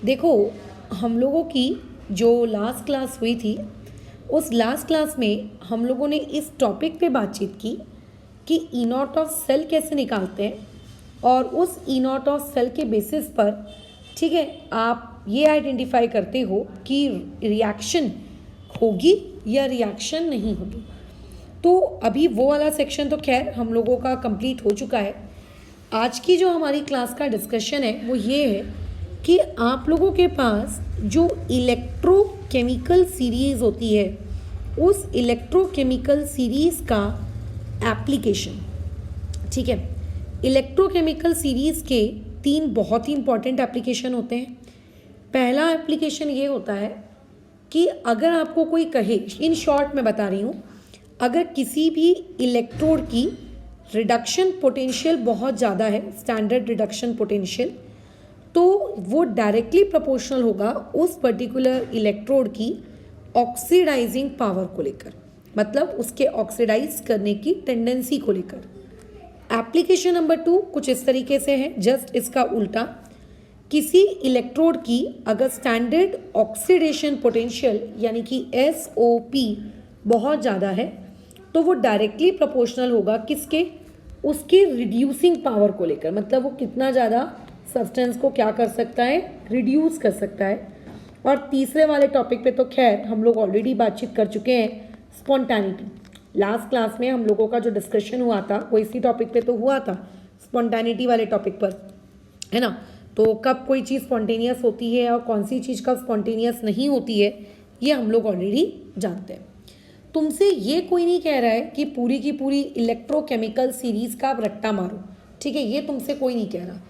देखो, हम लोगों की जो लास्ट क्लास हुई थी, उस लास्ट क्लास में हम लोगों ने इस टॉपिक पे बातचीत की कि ई नॉट ऑफ सेल कैसे निकालते हैं, और उस ई नॉट ऑफ सेल के बेसिस पर ठीक है आप ये आइडेंटिफाई करते हो कि रिएक्शन होगी या रिएक्शन नहीं होगी। तो अभी वो वाला सेक्शन तो खैर हम लोगों का कंप्लीट हो चुका है। आज की जो हमारी क्लास का डिस्कशन है वो ये है कि आप लोगों के पास जो इलेक्ट्रोकेमिकल सीरीज़ होती है, उस इलेक्ट्रोकेमिकल सीरीज़ का एप्लीकेशन, ठीक है। इलेक्ट्रोकेमिकल सीरीज़ के 3 बहुत ही इंपॉर्टेंट एप्लीकेशन होते हैं। पहला एप्लीकेशन ये होता है कि अगर आपको कोई कहे, इन शॉर्ट मैं बता रही हूँ, अगर किसी भी इलेक्ट्रोड की रिडक्शन पोटेंशियल बहुत ज़्यादा है, स्टैंडर्ड रिडक्शन पोटेंशियल, तो वो डायरेक्टली प्रोपोर्शनल होगा उस पर्टिकुलर इलेक्ट्रोड की ऑक्सीडाइजिंग पावर को लेकर, मतलब उसके ऑक्सीडाइज करने की टेंडेंसी को लेकर। एप्लीकेशन नंबर 2 कुछ इस तरीके से है, जस्ट इसका उल्टा। किसी इलेक्ट्रोड की अगर स्टैंडर्ड ऑक्सीडेशन पोटेंशियल यानी कि SOP बहुत ज़्यादा है, तो वो डायरेक्टली प्रोपोर्शनल होगा किसके, उसके रिड्यूसिंग पावर को लेकर, मतलब वो कितना ज़्यादा सब्सटेंस को क्या कर सकता है, रिड्यूस कर सकता है। और तीसरे वाले टॉपिक पे तो खैर हम लोग ऑलरेडी बातचीत कर चुके हैं, स्पॉन्टैनिटी। लास्ट क्लास में हम लोगों का जो डिस्कशन हुआ था वो इसी टॉपिक पे तो हुआ था, स्पॉन्टैनिटी वाले टॉपिक पर, है ना। तो कब कोई चीज़ स्पॉन्टेनियस होती है और कौन सी चीज़ कब स्पॉन्टेनियस नहीं होती है, ये हम लोग ऑलरेडी जानते हैं। तुमसे ये कोई नहीं कह रहा है कि पूरी की पूरी इलेक्ट्रोकेमिकल सीरीज़ का आप रट्टा मारो, ठीक है, ये तुमसे कोई नहीं कह रहा।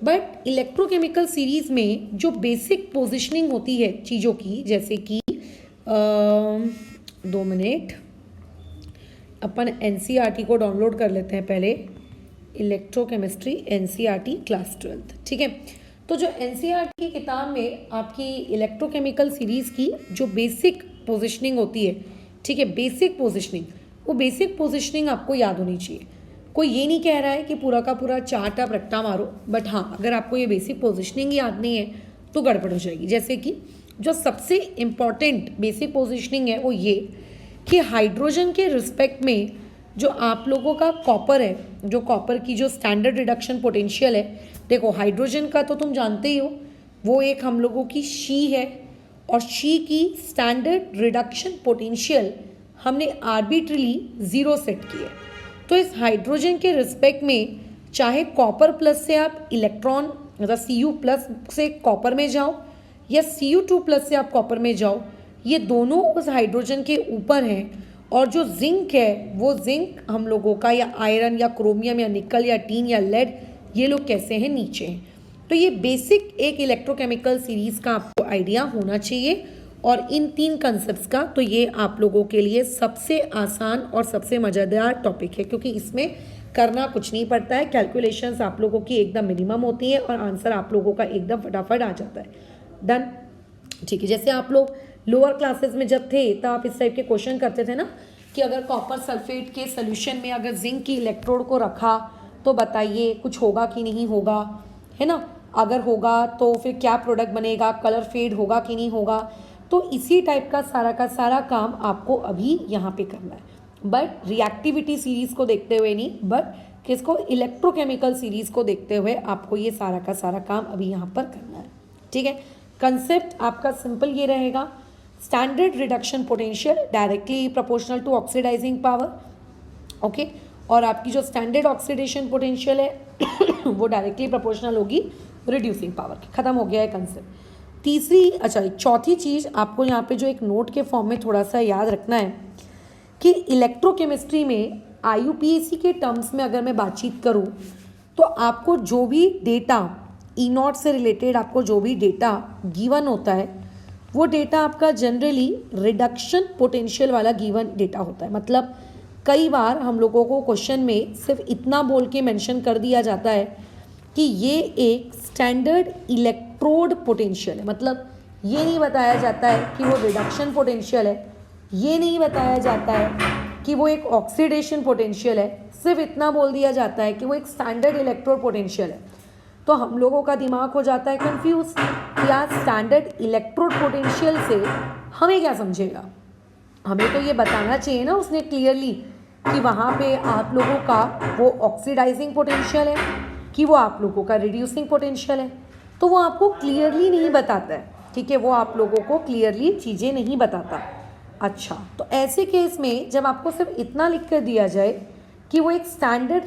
बट इलेक्ट्रोकेमिकल सीरीज़ में जो बेसिक पोजिशनिंग होती है चीज़ों की, जैसे कि 2 मिनट अपन NCERT को डाउनलोड कर लेते हैं पहले, इलेक्ट्रोकेमिस्ट्री NCERT क्लास 12th, ठीक है। तो जो NCERT की किताब में आपकी इलेक्ट्रोकेमिकल सीरीज़ की जो बेसिक पोजिशनिंग होती है, ठीक है, बेसिक पोजिशनिंग, वो बेसिक पोजिशनिंग आपको याद होनी चाहिए। कोई ये नहीं कह रहा है कि पूरा का पूरा चार्ट आप रट्टा मारो, बट हाँ, अगर आपको ये बेसिक पोजिशनिंग याद नहीं है तो गड़बड़ हो जाएगी। जैसे कि जो सबसे इम्पॉर्टेंट बेसिक पोजिशनिंग है वो ये कि हाइड्रोजन के रिस्पेक्ट में जो आप लोगों का कॉपर है, जो कॉपर की जो स्टैंडर्ड रिडक्शन पोटेंशियल है, देखो हाइड्रोजन का तो तुम जानते ही हो, वो एक हम लोगों की शी है, और शी की स्टैंडर्ड रिडक्शन पोटेंशियल हमने आर्बिट्रली 0 सेट की है। तो इस हाइड्रोजन के रिस्पेक्ट में चाहे कॉपर प्लस से आप इलेक्ट्रॉन, मतलब Cu प्लस से कॉपर में जाओ या Cu2 प्लस से आप कॉपर में जाओ, ये दोनों उस हाइड्रोजन के ऊपर हैं, और जो जिंक है वो जिंक हम लोगों का, या आयरन या क्रोमियम या निकल या टीन या लेड, ये लोग कैसे हैं, नीचे हैं। तो ये बेसिक एक इलेक्ट्रोकेमिकल सीरीज़ का आपको आइडिया होना चाहिए, और इन 3 कंसेप्ट्स का तो ये आप लोगों के लिए सबसे आसान और सबसे मज़ेदार टॉपिक है, क्योंकि इसमें करना कुछ नहीं पड़ता है, कैलकुलेशंस आप लोगों की एकदम मिनिमम होती है और आंसर आप लोगों का एकदम फटाफट आ जाता है। डन, ठीक है। जैसे आप लोग लोअर क्लासेस में जब थे तब आप इस टाइप के क्वेश्चन करते थे ना, कि अगर कॉपर सल्फेट के सोल्यूशन में अगर जिंक की इलेक्ट्रोड को रखा तो बताइए कुछ होगा कि नहीं होगा, है ना। अगर होगा तो फिर क्या प्रोडक्ट बनेगा, कलर फेड होगा कि नहीं होगा। तो इसी टाइप का सारा काम आपको अभी यहाँ पे करना है, बट रिएक्टिविटी सीरीज़ को देखते हुए नहीं, बट किसको, इलेक्ट्रोकेमिकल सीरीज़ को देखते हुए आपको ये सारा काम अभी यहाँ पर करना है, ठीक है। कंसेप्ट आपका सिंपल ये रहेगा, standard reduction potential directly proportional to oxidising power, okay, और आपकी जो स्टैंडर्ड ऑक्सीडेशन पोटेंशियल है वो डायरेक्टली प्रोपोर्शनल होगी रिड्यूसिंग पावर की। खत्म हो गया है कंसेप्ट। तीसरी, अच्छा चौथी चीज़ आपको यहाँ पे जो एक नोट के फॉर्म में थोड़ा सा याद रखना है कि इलेक्ट्रोकेमिस्ट्री में IUPAC के टर्म्स में अगर मैं बातचीत करूँ, तो आपको जो भी डेटा E0 से रिलेटेड आपको जो भी डेटा गिवन होता है, वो डेटा आपका जनरली रिडक्शन पोटेंशियल वाला गिवन डेटा होता है। मतलब कई बार हम लोगों को क्वेश्चन में सिर्फ इतना बोल के मेंशन कर दिया जाता है कि ये एक स्टैंडर्ड इलेक्ट्रोड पोटेंशियल है, मतलब ये नहीं बताया जाता है कि वो रिडक्शन पोटेंशियल है, ये नहीं बताया जाता है कि वो एक ऑक्सीडेशन पोटेंशियल है, सिर्फ इतना बोल दिया जाता है कि वो एक स्टैंडर्ड इलेक्ट्रोड पोटेंशियल है। तो हम लोगों का दिमाग हो जाता है कंफ्यूज कि आज स्टैंडर्ड इलेक्ट्रोड पोटेंशियल से हमें क्या समझेगा, हमें तो ये बताना चाहिए ना उसने क्लियरली कि वहाँ पे आप लोगों का वो ऑक्सीडाइजिंग पोटेंशियल है कि वो आप लोगों का रिड्यूसिंग पोटेंशियल है, तो वो आपको क्लियरली नहीं बताता है, ठीक है, वो आप लोगों को क्लियरली चीज़ें नहीं बताता। अच्छा, तो ऐसे केस में जब आपको सिर्फ इतना लिख कर दिया जाए कि वो एक स्टैंडर्ड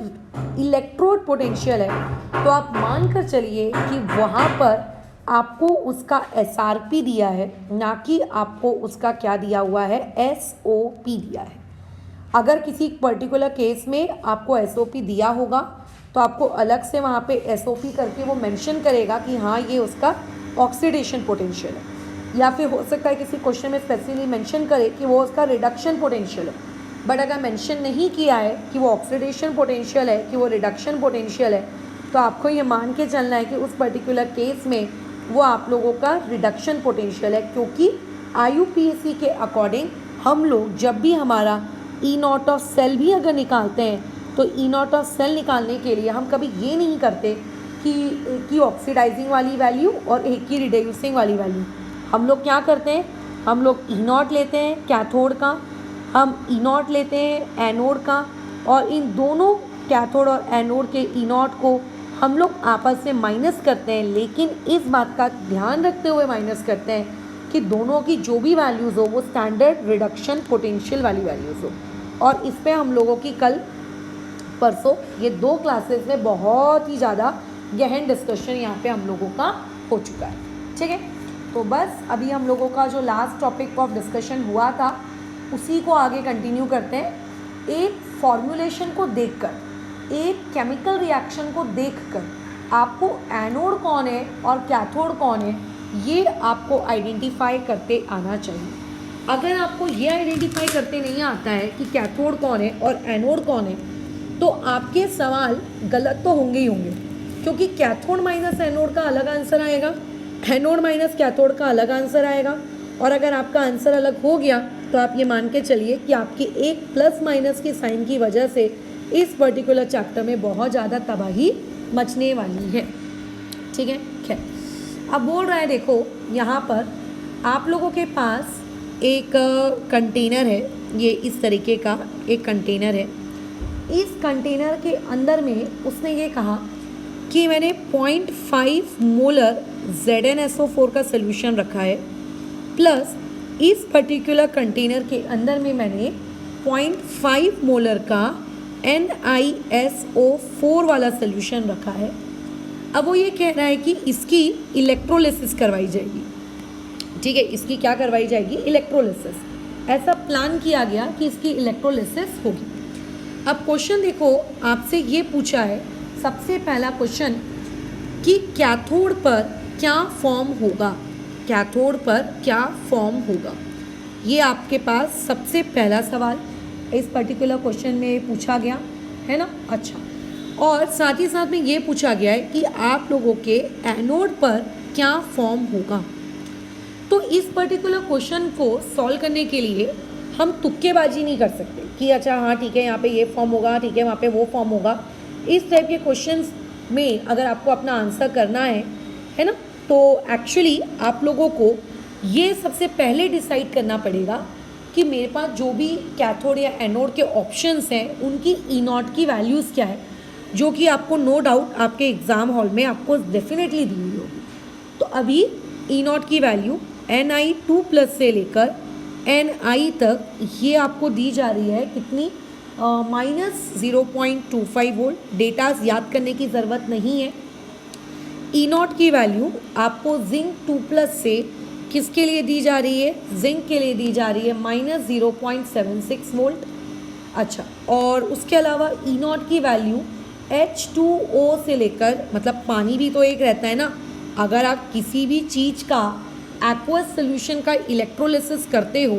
इलेक्ट्रोड पोटेंशियल है, तो आप मान कर चलिए कि वहाँ पर आपको उसका SRP दिया है, ना कि आपको उसका क्या दिया हुआ है, SOP दिया है। अगर किसी पर्टिकुलर केस में आपको SOP दिया होगा तो आपको अलग से वहाँ पे SOP करके वो मेंशन करेगा कि हाँ ये उसका ऑक्सीडेशन पोटेंशियल है, या फिर हो सकता है किसी क्वेश्चन में स्पेसिफिकली मेंशन करे कि वो उसका रिडक्शन पोटेंशियल है। बट अगर मेंशन नहीं किया है कि वो ऑक्सीडेशन पोटेंशियल है कि वो रिडक्शन पोटेंशियल है, तो आपको ये मान के चलना है कि उस पर्टिकुलर केस में वो आप लोगों का रिडक्शन पोटेंशियल है, क्योंकि IUPAC के अकॉर्डिंग हम लोग जब भी हमारा E नॉट ऑफ सेल भी अगर निकालते हैं तो E नॉट ऑफ सेल निकालने के लिए हम कभी ये नहीं करते कि एक की ऑक्सीडाइजिंग वाली वैल्यू और एक की रिड्यूसिंग वाली वैल्यू। हम लोग क्या करते हैं, हम लोग E नॉट लेते हैं कैथोड का, हम E नॉट लेते हैं एनोड का, और इन दोनों कैथोड और एनोड के E नॉट को हम लोग आपस में माइनस करते हैं, लेकिन इस बात का ध्यान रखते हुए माइनस करते हैं कि दोनों की जो भी वैल्यूज़ हो वो स्टैंडर्ड रिडक्शन पोटेंशियल वाली वैल्यूज़ हो। और इस पे हम लोगों की कल परसों ये 2 क्लासेस में बहुत ही ज़्यादा गहन डिस्कशन यहाँ पे हम लोगों का हो चुका है, ठीक है। तो बस अभी हम लोगों का जो लास्ट टॉपिक ऑफ डिस्कशन हुआ था उसी को आगे कंटिन्यू करते हैं। एक फॉर्मूलेशन को देखकर, एक केमिकल रिएक्शन को देखकर आपको एनोड कौन है और कैथोड कौन है ये आपको आइडेंटिफाई करते आना चाहिए। अगर आपको ये आइडेंटिफाई करते नहीं आता है कि कैथोड कौन है और एनोड कौन है, तो आपके सवाल गलत तो होंगे ही होंगे, क्योंकि कैथोड माइनस एनोड का अलग आंसर आएगा, एनोड माइनस कैथोड का अलग आंसर आएगा, और अगर आपका आंसर अलग हो गया तो आप ये मान के चलिए कि आपकी एक प्लस माइनस के साइन की वजह से इस पर्टिकुलर चैप्टर में बहुत ज़्यादा तबाही मचने वाली है, ठीक है। खैर, अब बोल रहा है देखो यहाँ पर आप लोगों के पास एक कंटेनर है, ये इस तरीके का एक कंटेनर है। इस कंटेनर के अंदर में उसने ये कहा कि मैंने 0.5 मोलर ZnSO4 का सोल्यूशन रखा है, प्लस इस पर्टिकुलर कंटेनर के अंदर में मैंने 0.5 मोलर का NiSO4 वाला सोल्यूशन रखा है। अब वो ये कह रहा है कि इसकी इलेक्ट्रोलिसिस करवाई जाएगी, ठीक है, इसकी क्या करवाई जाएगी, इलेक्ट्रोलिसिस। ऐसा प्लान किया गया कि इसकी इलेक्ट्रोलिसिस होगी। अब क्वेश्चन देखो, आपसे ये पूछा है सबसे पहला क्वेश्चन कि कैथोड पर क्या फॉर्म होगा, कैथोड पर क्या फॉर्म होगा, ये आपके पास सबसे पहला सवाल इस पर्टिकुलर क्वेश्चन में पूछा गया है ना। अच्छा, और साथ ही साथ में ये पूछा गया है कि आप लोगों के एनोड पर क्या फॉर्म होगा। तो इस पर्टिकुलर क्वेश्चन को सॉल्व करने के लिए हम तुक्केबाजी नहीं कर सकते कि अच्छा हाँ ठीक है यहाँ पे ये फॉर्म होगा, ठीक है वहाँ पे वो फॉर्म होगा। इस टाइप के क्वेश्चंस में अगर आपको अपना आंसर करना है ना, तो एक्चुअली आप लोगों को ये सबसे पहले डिसाइड करना पड़ेगा कि मेरे पास जो भी कैथोड या एनोड के ऑप्शंस हैं उनकी ई नॉट की वैल्यूज़ क्या है, जो कि आपको नो डाउट आपके एग्ज़ाम हॉल में आपको डेफिनेटली दी हुई होगी। तो अभी ई नॉट की वैल्यू Ni2+ से लेकर Ni तक ये आपको दी जा रही है कितनी, -0.25 वोल्ट। डेटाज याद करने की ज़रूरत नहीं है। ई नॉट की वैल्यू आपको जिंक 2+ से किसके लिए दी जा रही है, जिंक के लिए दी जा रही है -0.76 वोल्ट। अच्छा, और उसके अलावा ई नॉट की वैल्यू H2O से लेकर, मतलब पानी भी तो एक रहता है ना, अगर आप किसी भी चीज़ का एक्वस सोल्यूशन का इलेक्ट्रोलिसिस करते हो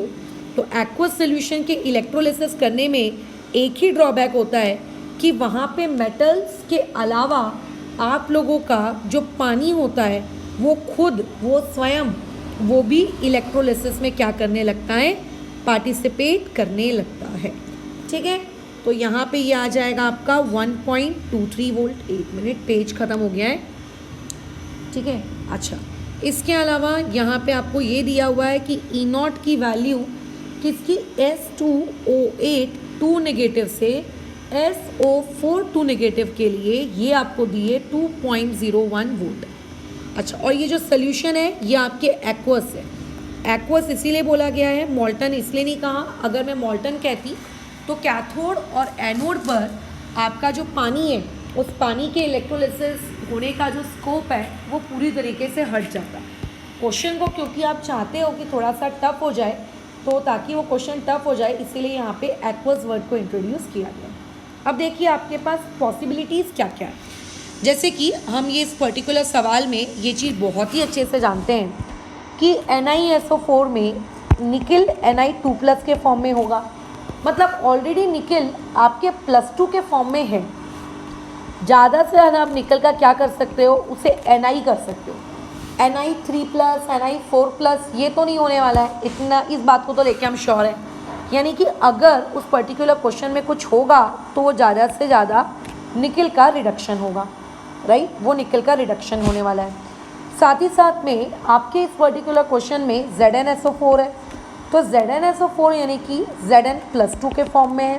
तो एक्वस सोल्यूशन के इलेक्ट्रोलिसिस करने में एक ही ड्रॉबैक होता है कि वहाँ पे मेटल्स के अलावा आप लोगों का जो पानी होता है वो खुद, वो स्वयं, वो भी इलेक्ट्रोलिसिस में क्या करने लगता है, पार्टिसिपेट करने लगता है, ठीक है। तो यहाँ पे ये आ जाएगा आपका 1.23 वोल्ट। 1 मिनट, पेज ख़त्म हो गया है, ठीक है। अच्छा, इसके अलावा यहाँ पे आपको ये दिया हुआ है कि E0 की वैल्यू किसकी S2O8 2 नेगेटिव से SO4 2 नेगेटिव के लिए ये आपको दिए 2.01 वोल्ट। अच्छा, और ये जो सोल्यूशन है ये आपके एक्वस है। एक्वस इसीलिए बोला गया है, मॉल्टन इसलिए नहीं कहा। अगर मैं मॉल्टन कहती तो कैथोड और एनोड पर आपका जो पानी है उस पानी के इलेक्ट्रोलिसिस होने का जो स्कोप है वो पूरी तरीके से हट जाता। क्वेश्चन को क्योंकि आप चाहते हो कि थोड़ा सा टफ हो जाए, तो ताकि वो क्वेश्चन टफ हो जाए इसीलिए यहाँ पे एक्वस वर्ड को इंट्रोड्यूस किया गया। अब देखिए आपके पास पॉसिबिलिटीज़ क्या क्या है। जैसे कि हम ये इस पर्टिकुलर सवाल में ये चीज़ बहुत ही अच्छे से जानते हैं कि NiSO4 में निकिल Ni2+ के फॉर्म में होगा, मतलब ऑलरेडी निकिल आपके +2 के फॉर्म में है। ज़्यादा से ज़्यादा आप निकल का क्या कर सकते हो, उसे Ni कर सकते हो। Ni3+, Ni4+, ये तो नहीं होने वाला है इतना, इस बात को तो लेके हम श्योर हैं। यानी कि अगर उस पर्टिकुलर क्वेश्चन में कुछ होगा तो वो ज़्यादा से ज़्यादा निकल का रिडक्शन होगा, राइट, वो निकल का रिडक्शन होने वाला है। साथ ही साथ में आपके इस पर्टिकुलर क्वेश्चन में ZnSO4 है, तो ZnSO4 यानी कि Zn+2 के फॉर्म में है,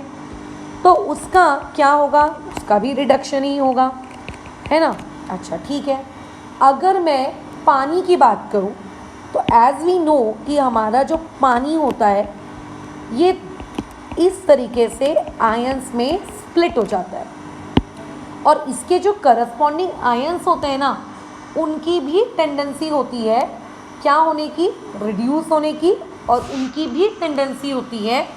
तो उसका क्या होगा, उसका भी रिडक्शन ही होगा, है ना। अच्छा ठीक है, अगर मैं पानी की बात करूं तो एज वी नो कि हमारा जो पानी होता है ये इस तरीके से आयंस में स्प्लिट हो जाता है, और इसके जो करस्पॉन्डिंग आयंस होते हैं ना उनकी भी टेंडेंसी होती है क्या होने की, रिड्यूस होने की, और उनकी भी टेंडेंसी होती है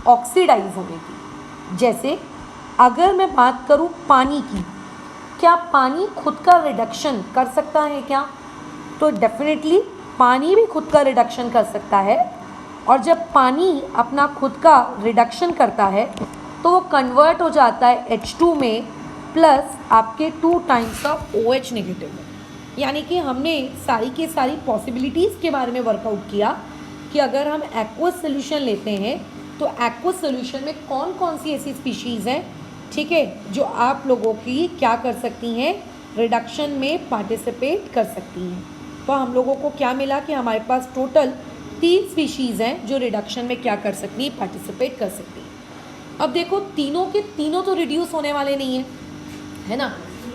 ऑक्सीडाइज होने की। जैसे अगर मैं बात करूं पानी की, क्या पानी खुद का रिडक्शन कर सकता है क्या, तो डेफिनेटली पानी भी खुद का रिडक्शन कर सकता है, और जब पानी अपना खुद का रिडक्शन करता है तो वो कन्वर्ट हो जाता है H2 में प्लस आपके 2 टाइम्स ऑफ OH नेगेटिव में। यानी कि हमने सारी के सारी पॉसिबिलिटीज़ के बारे में वर्कआउट किया कि अगर हम एक्वस सोल्यूशन लेते हैं तो एक्वस सोल्यूशन में कौन कौन सी ऐसी स्पीशीज़ हैं, ठीक है, जो आप लोगों की क्या कर सकती हैं, रिडक्शन में पार्टिसिपेट कर सकती हैं। तो हम लोगों को क्या मिला कि हमारे पास टोटल 3 स्पीशीज़ हैं जो रिडक्शन में क्या कर सकती हैं, पार्टिसिपेट कर सकती हैं। अब देखो तीनों के तीनों तो रिड्यूस होने वाले नहीं हैं, है ना,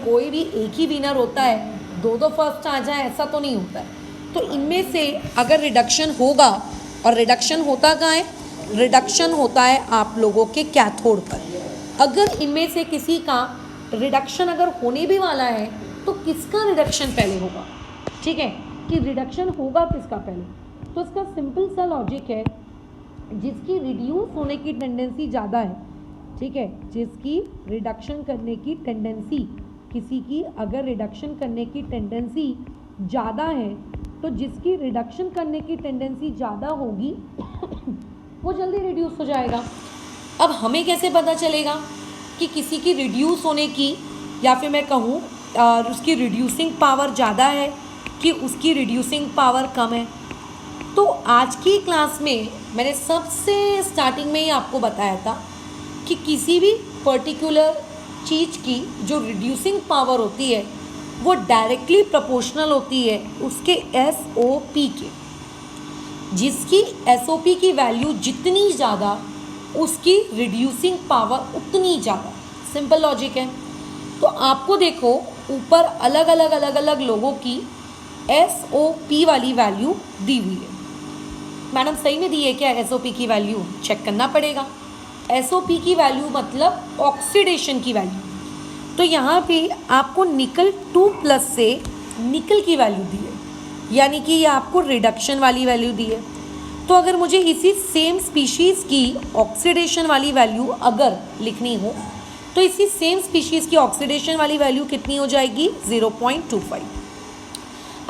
कोई भी एक ही विनर होता है, दो फर्स्ट आ जाए ऐसा तो नहीं होता है। तो इनमें से अगर रिडक्शन होगा, और रिडक्शन होता कहाँ है, रिडक्शन होता है आप लोगों के कैथोड पर। अगर इनमें से किसी का रिडक्शन अगर होने भी वाला है तो किसका रिडक्शन पहले होगा, ठीक है, कि रिडक्शन होगा किसका पहले, तो इसका सिंपल सा लॉजिक है, जिसकी रिड्यूस होने की टेंडेंसी ज़्यादा है, ठीक है, जिसकी रिडक्शन करने की टेंडेंसी, किसी की अगर रिडक्शन करने की टेंडेंसी ज़्यादा है तो जिसकी रिडक्शन करने की टेंडेंसी ज़्यादा होगी वो जल्दी रिड्यूस हो जाएगा। अब हमें कैसे पता चलेगा कि किसी की रिड्यूस होने की, या फिर मैं कहूँ उसकी रिड्यूसिंग पावर ज़्यादा है कि उसकी रिड्यूसिंग पावर कम है। तो आज की क्लास में मैंने सबसे स्टार्टिंग में ही आपको बताया था कि किसी भी पर्टिकुलर चीज़ की जो रिड्यूसिंग पावर होती है वो डायरेक्टली प्रोपोर्शनल होती है उसके SOP के। जिसकी SOP की वैल्यू जितनी ज़्यादा उसकी रिड्यूसिंग पावर उतनी ज़्यादा। सिंपल लॉजिक है। तो आपको देखो ऊपर अलग अलग लोगों की SOP वाली वैल्यू दी हुई है। मैडम सही में दी है क्या SOP की वैल्यू, चेक करना पड़ेगा। SOP की वैल्यू मतलब ऑक्सीडेशन की वैल्यू। तो यहाँ पे आपको निकल 2+ से निकल की वैल्यू दी है, यानी कि ये आपको रिडक्शन वाली वैल्यू दी है। तो अगर मुझे इसी सेम स्पीशीज़ की ऑक्सीडेशन वाली वैल्यू अगर लिखनी हो तो इसी सेम स्पीशीज़ की ऑक्सीडेशन वाली वैल्यू कितनी हो जाएगी, 0.25।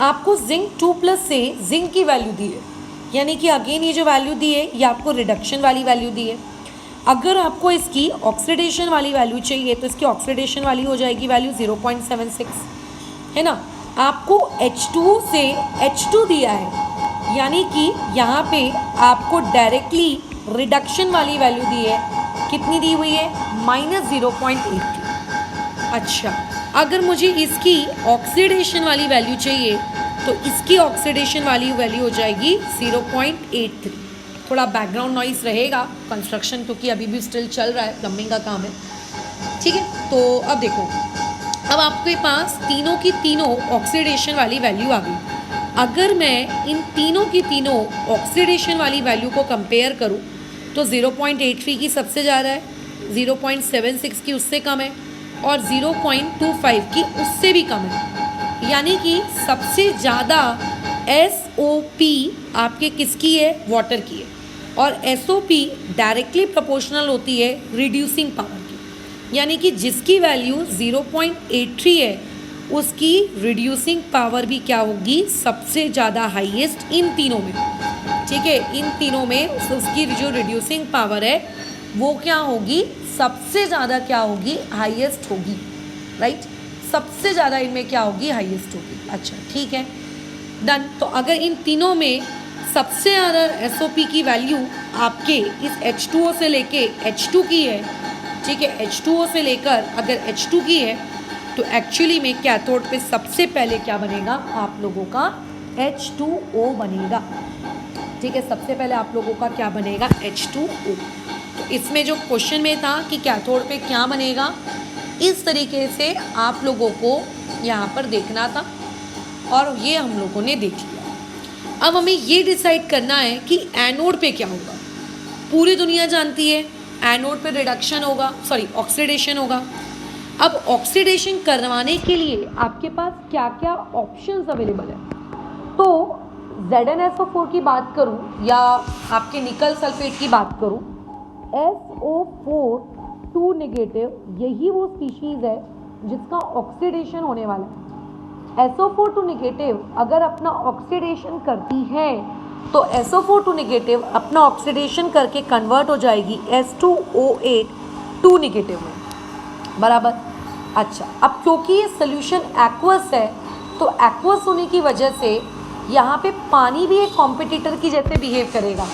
आपको जिंक 2+ से जिंक की वैल्यू दी है, यानी कि अगेन ये जो वैल्यू दी है ये आपको रिडक्शन वाली वैल्यू दी है। अगर आपको इसकी ऑक्सीडेशन वाली वैल्यू चाहिए तो इसकी ऑक्सीडेशन वाली हो जाएगी वैल्यू 0.76, है ना। आपको H2 से H2 दिया है, यानी कि यहाँ पे आपको डायरेक्टली रिडक्शन वाली वैल्यू दी है, कितनी दी हुई है, -0.80। अच्छा, अगर मुझे इसकी ऑक्सीडेशन वाली वैल्यू चाहिए तो इसकी ऑक्सीडेशन वाली वैल्यू हो जाएगी 0.83। थोड़ा बैकग्राउंड नॉइस रहेगा कंस्ट्रक्शन, क्योंकि अभी भी स्टिल चल रहा है, प्लम्बिंग का काम है, ठीक है। तो अब देखो, अब आपके पास तीनों की तीनों ऑक्सीडेशन वाली वैल्यू आ गई। अगर मैं इन तीनों की तीनों ऑक्सीडेशन वाली वैल्यू को कंपेयर करूं तो 0.83 की सबसे ज़्यादा है, 0.76 की उससे कम है, और 0.25 की उससे भी कम है। यानी कि सबसे ज़्यादा SOP आपके किसकी है? वाटर की है। और SOP डायरेक्टली प्रोपोर्शनल होती है रिड्यूसिंग पावर की, यानी कि जिसकी वैल्यू 0.83 है उसकी रिड्यूसिंग पावर भी क्या होगी? सबसे ज़्यादा हाईएस्ट इन तीनों में, ठीक है। इन तीनों में उसकी जो रिड्यूसिंग पावर है वो क्या होगी? सबसे ज़्यादा क्या होगी? हाईएस्ट होगी, राइट। सबसे ज़्यादा इनमें क्या होगी? हाईएस्ट होगी। अच्छा, ठीक है, डन। तो अगर इन तीनों में सबसे ज़्यादा SOP की वैल्यू आपके इस H2O से लेके H2 की है, ठीक है, H2O से लेकर अगर H2 की है, तो एक्चुअली में कैथोड पे सबसे पहले क्या बनेगा? आप लोगों का H2O बनेगा, ठीक है। सबसे पहले आप लोगों का क्या बनेगा? H2O। तो इसमें जो क्वेश्चन में था कि कैथोड पे क्या बनेगा, इस तरीके से आप लोगों को यहाँ पर देखना था, और ये हम लोगों ने देख लिया। अब हमें ये डिसाइड करना है कि एनोड पे क्या होगा। पूरी दुनिया जानती है एनोड पे रिडक्शन होगा, सॉरी ऑक्सीडेशन होगा। अब ऑक्सीडेशन करवाने के लिए आपके पास क्या क्या ऑप्शंस अवेलेबल है? तो ZnSO4 की बात करूं या आपके निकल सल्फेट की बात करूं, SO4 2 नेगेटिव, यही वो स्पीशीज है जिसका ऑक्सीडेशन होने वाला है। SO4 2 नेगेटिव अगर अपना ऑक्सीडेशन करती है तो SO4 2 नेगेटिव अपना ऑक्सीडेशन करके कन्वर्ट हो जाएगी S2O8 2 नेगेटिव में, बराबर। अच्छा, अब क्योंकि ये सोल्यूशन एक्वस है, तो एक्वस होने की वजह से यहाँ पे पानी भी एक कॉम्पिटिटर की जैसे बिहेव करेगा,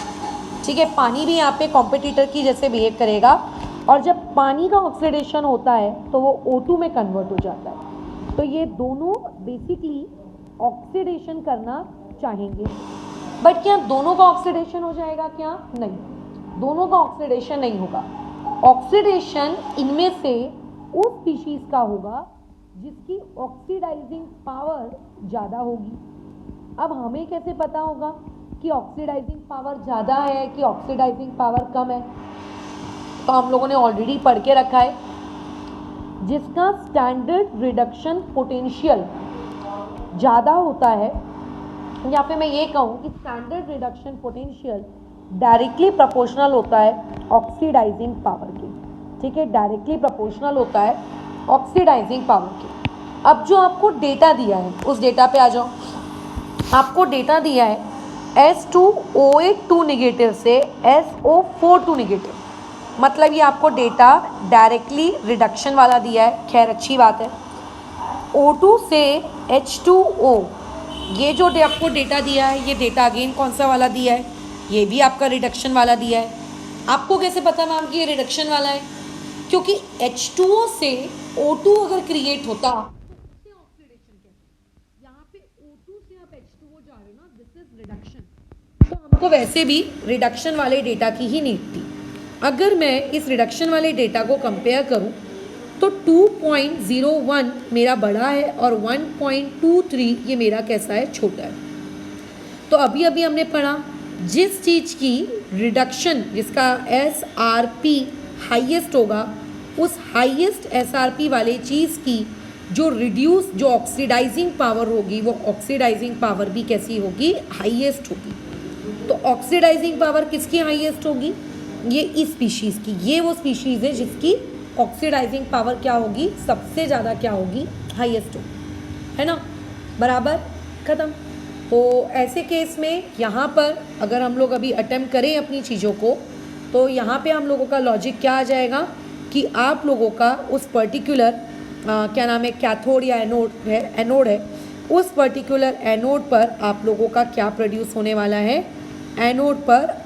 ठीक है। पानी भी यहाँ पे कॉम्पिटिटर की जैसे बिहेव करेगा, और जब पानी का ऑक्सीडेशन होता है तो वो O2 में कन्वर्ट हो जाता है। तो ये दोनों बेसिकली ऑक्सीडेशन करना चाहेंगे, बट क्या दोनों का ऑक्सीडेशन हो जाएगा? क्या नहीं, दोनों का ऑक्सीडेशन नहीं होगा। ऑक्सीडेशन इनमें से उस स्पीशीज का होगा जिसकी ऑक्सीडाइजिंग पावर ज़्यादा होगी। अब हमें कैसे पता होगा कि ऑक्सीडाइजिंग पावर ज़्यादा है कि ऑक्सीडाइजिंग पावर कम है? तो हम लोगों ने ऑलरेडी पढ़ के रखा है, जिसका स्टैंडर्ड रिडक्शन पोटेंशियल ज़्यादा होता है, या फिर मैं ये कहूँ कि standard reduction potential directly proportional होता है ऑक्सीडाइजिंग पावर के, ठीक है। डायरेक्टली प्रोपोर्शनल होता है ऑक्सीडाइजिंग पावर के। अब जो आपको डेटा दिया है उस डेटा पे आ जाओ। आपको डेटा दिया है S2O8 2 नेगेटिव से SO4 2 नेगेटिव, मतलब ये आपको डेटा डायरेक्टली रिडक्शन वाला दिया है, खैर अच्छी बात है। O2 से H2O, ये जो आपको डेटा दिया है, ये डेटा अगेन कौन सा वाला दिया है? ये भी आपका रिडक्शन वाला दिया है। आपको कैसे पता मैम कि ये रिडक्शन वाला है? क्योंकि H2O से O2 अगर क्रिएट होता तो उससे ऑक्सीडेशन कैसे? यहाँ पे O2 से आप H2O जा रहे हो ना, दिस इज रिडक्शन। तो हमको वैसे भी रिडक्शन वाले डेटा की ही नीड थी। अगर मैं इस रिडक्शन वाले डेटा को कंपेयर करूं तो 2.01 मेरा बड़ा है और 1.23 ये मेरा कैसा है? छोटा है। तो अभी अभी हमने पढ़ा, जिस चीज़ की रिडक्शन, जिसका SRP हाईएस्ट होगा, उस हाईएस्ट SRP वाले चीज़ की जो रिड्यूस, जो ऑक्सीडाइजिंग पावर होगी, वो ऑक्सीडाइजिंग पावर भी कैसी होगी? हाईएस्ट होगी। तो ऑक्सीडाइजिंग पावर किसकी हाईएस्ट होगी? ये इस स्पीशीज़ की। ये वो स्पीशीज़ है जिसकी ऑक्सीडाइजिंग पावर क्या होगी? सबसे ज़्यादा क्या होगी? हाईएस्ट होगी, है ना, बराबर, ख़त्म। तो ऐसे केस में यहाँ पर अगर हम लोग अभी अटेम्प्ट करें अपनी चीज़ों को, तो यहाँ पे हम लोगों का लॉजिक क्या आ जाएगा कि आप लोगों का उस पर्टिकुलर क्या नाम है, कैथोड या एनोड है, उस पर्टिकुलर एनोड पर आप लोगों का क्या प्रोड्यूस होने वाला है? एनोड पर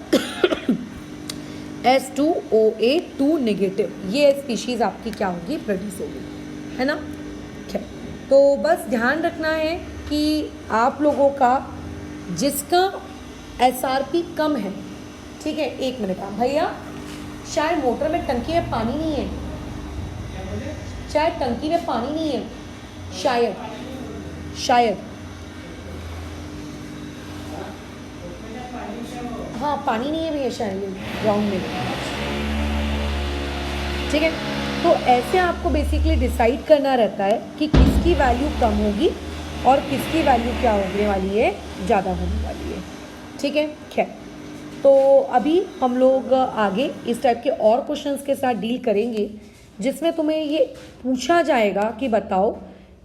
S2O8 2 नेगेटिव, ये स्पीशीज़ आपकी क्या होगी? प्रोड्यूस होगी, है ना। ठीक, तो बस ध्यान रखना है कि आप लोगों का जिसका SRP कम है, ठीक है, 1 मिनट आप भैया, शायद मोटर में टंकी में पानी नहीं है, शायद टंकी में पानी नहीं है, शायद हाँ पानी नहीं है भैया शायद ग्राउंड में, ठीक है। तो ऐसे आपको बेसिकली डिसाइड करना रहता है कि किसकी वैल्यू कम होगी और किसकी वैल्यू क्या होने वाली है, ज़्यादा होने वाली है, ठीक है। खैर, तो अभी हम लोग आगे इस टाइप के और क्वेश्चंस के साथ डील करेंगे जिसमें तुम्हें ये पूछा जाएगा कि बताओ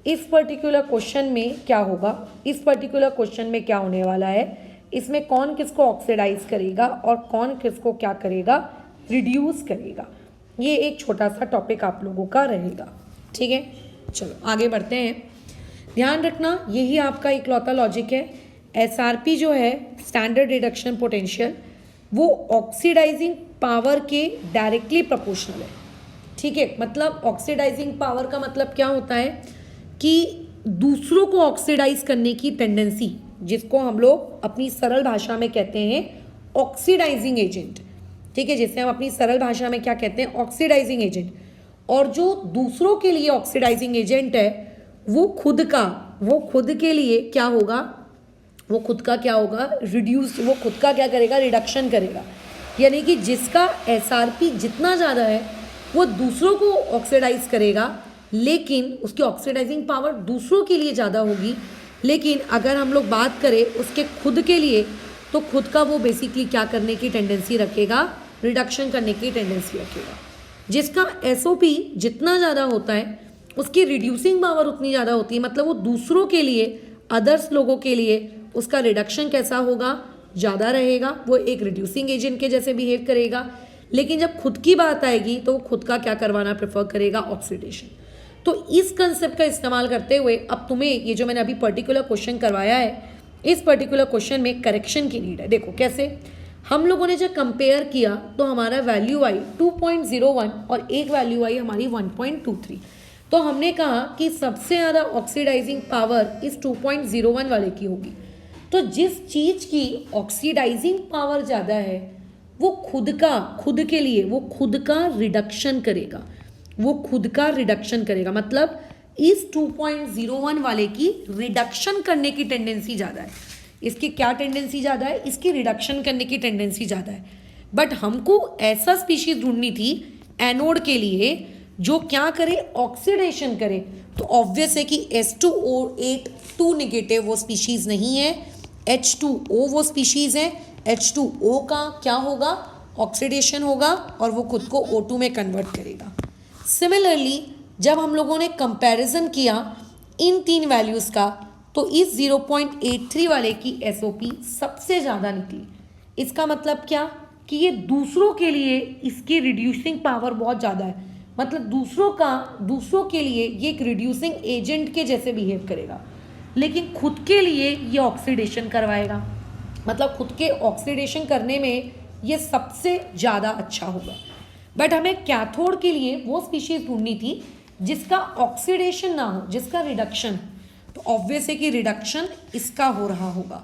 इस पर्टिकुलर क्वेश्चन में क्या होगा, इस पर्टिकुलर क्वेश्चन में क्या होने वाला है, इसमें कौन किसको ऑक्सीडाइज करेगा और कौन किसको क्या करेगा, रिड्यूस करेगा। ये एक छोटा सा टॉपिक आप लोगों का रहेगा, ठीक है। चलो आगे बढ़ते हैं। ध्यान रखना यही आपका इकलौता लॉजिक है, SRP जो है स्टैंडर्ड रिडक्शन पोटेंशियल, वो ऑक्सीडाइजिंग पावर के डायरेक्टली प्रोपोर्शनल है, ठीक है। मतलब ऑक्सीडाइजिंग पावर का मतलब क्या होता है कि दूसरों को ऑक्सीडाइज करने की टेंडेंसी, जिसको हम लोग अपनी सरल भाषा में कहते हैं ऑक्सीडाइजिंग एजेंट, ठीक है, जिसे हम अपनी सरल भाषा में क्या कहते हैं, ऑक्सीडाइजिंग एजेंट। और जो दूसरों के लिए ऑक्सीडाइजिंग एजेंट है वो खुद के लिए क्या होगा, वो खुद का क्या होगा, रिड्यूस, वो खुद का क्या करेगा, रिडक्शन करेगा। यानी कि जिसका SRP जितना ज़्यादा है वो दूसरों को ऑक्सीडाइज करेगा, लेकिन उसकी ऑक्सीडाइजिंग पावर दूसरों के लिए ज़्यादा होगी। लेकिन अगर हम लोग बात करें उसके खुद के लिए, तो खुद का वो बेसिकली क्या करने की टेंडेंसी रखेगा, रिडक्शन करने की टेंडेंसी रखेगा। जिसका SOP जितना ज़्यादा होता है उसकी रिड्यूसिंग पावर उतनी ज़्यादा होती है, मतलब वो दूसरों के लिए, अदर्स लोगों के लिए उसका रिडक्शन कैसा होगा, ज़्यादा रहेगा, वो एक रिड्यूसिंग एजेंट के जैसे बिहेव करेगा। लेकिन जब खुद की बात आएगी तो वो खुद का क्या करवाना प्रेफर करेगा, ऑक्सीडेशन। तो इस कंसेप्ट का इस्तेमाल करते हुए अब तुम्हें ये जो मैंने अभी पर्टिकुलर क्वेश्चन करवाया है, इस पर्टिकुलर क्वेश्चन में करेक्शन की नीड है। देखो कैसे, हम लोगों ने जब कंपेयर किया तो हमारा वैल्यू आई 2.01 और एक वैल्यू आई हमारी 1.23। तो हमने कहा कि सबसे ज़्यादा ऑक्सीडाइजिंग पावर इस 2.01 वाले की होगी। तो जिस चीज़ की ऑक्सीडाइजिंग पावर ज़्यादा है वो खुद के लिए वो खुद का रिडक्शन करेगा, मतलब इस 2.01 वाले की रिडक्शन करने की टेंडेंसी ज़्यादा है। इसकी क्या टेंडेंसी ज़्यादा है, इसकी रिडक्शन करने की टेंडेंसी ज़्यादा है। बट हमको ऐसा स्पीशीज ढूंढनी थी एनोड के लिए जो क्या करे, ऑक्सीडेशन करे। तो ऑब्वियस है कि H2O8 2 नेगेटिव वो स्पीशीज नहीं है, H2O वो स्पीशीज है। H2O का क्या होगा, ऑक्सीडेशन होगा और वो खुद को O2 में कन्वर्ट करेगा। सिमिलरली जब हम लोगों ने कंपैरिजन किया इन तीन वैल्यूज़ का, तो इस 0.83 वाले की SOP सबसे ज़्यादा निकली। इसका मतलब क्या कि ये दूसरों के लिए इसकी रिड्यूसिंग पावर बहुत ज़्यादा है, मतलब दूसरों के लिए ये एक रिड्यूसिंग एजेंट के जैसे बिहेव करेगा, लेकिन खुद के लिए ये ऑक्सीडेशन करवाएगा, मतलब खुद के ऑक्सीडेशन करने में ये सबसे ज़्यादा अच्छा होगा। बट हमें कैथोड के लिए वो स्पीशीज ढूंढनी थी जिसका ऑक्सीडेशन ना हो, जिसका रिडक्शन। तो ऑब्वियस है कि रिडक्शन इसका हो रहा होगा।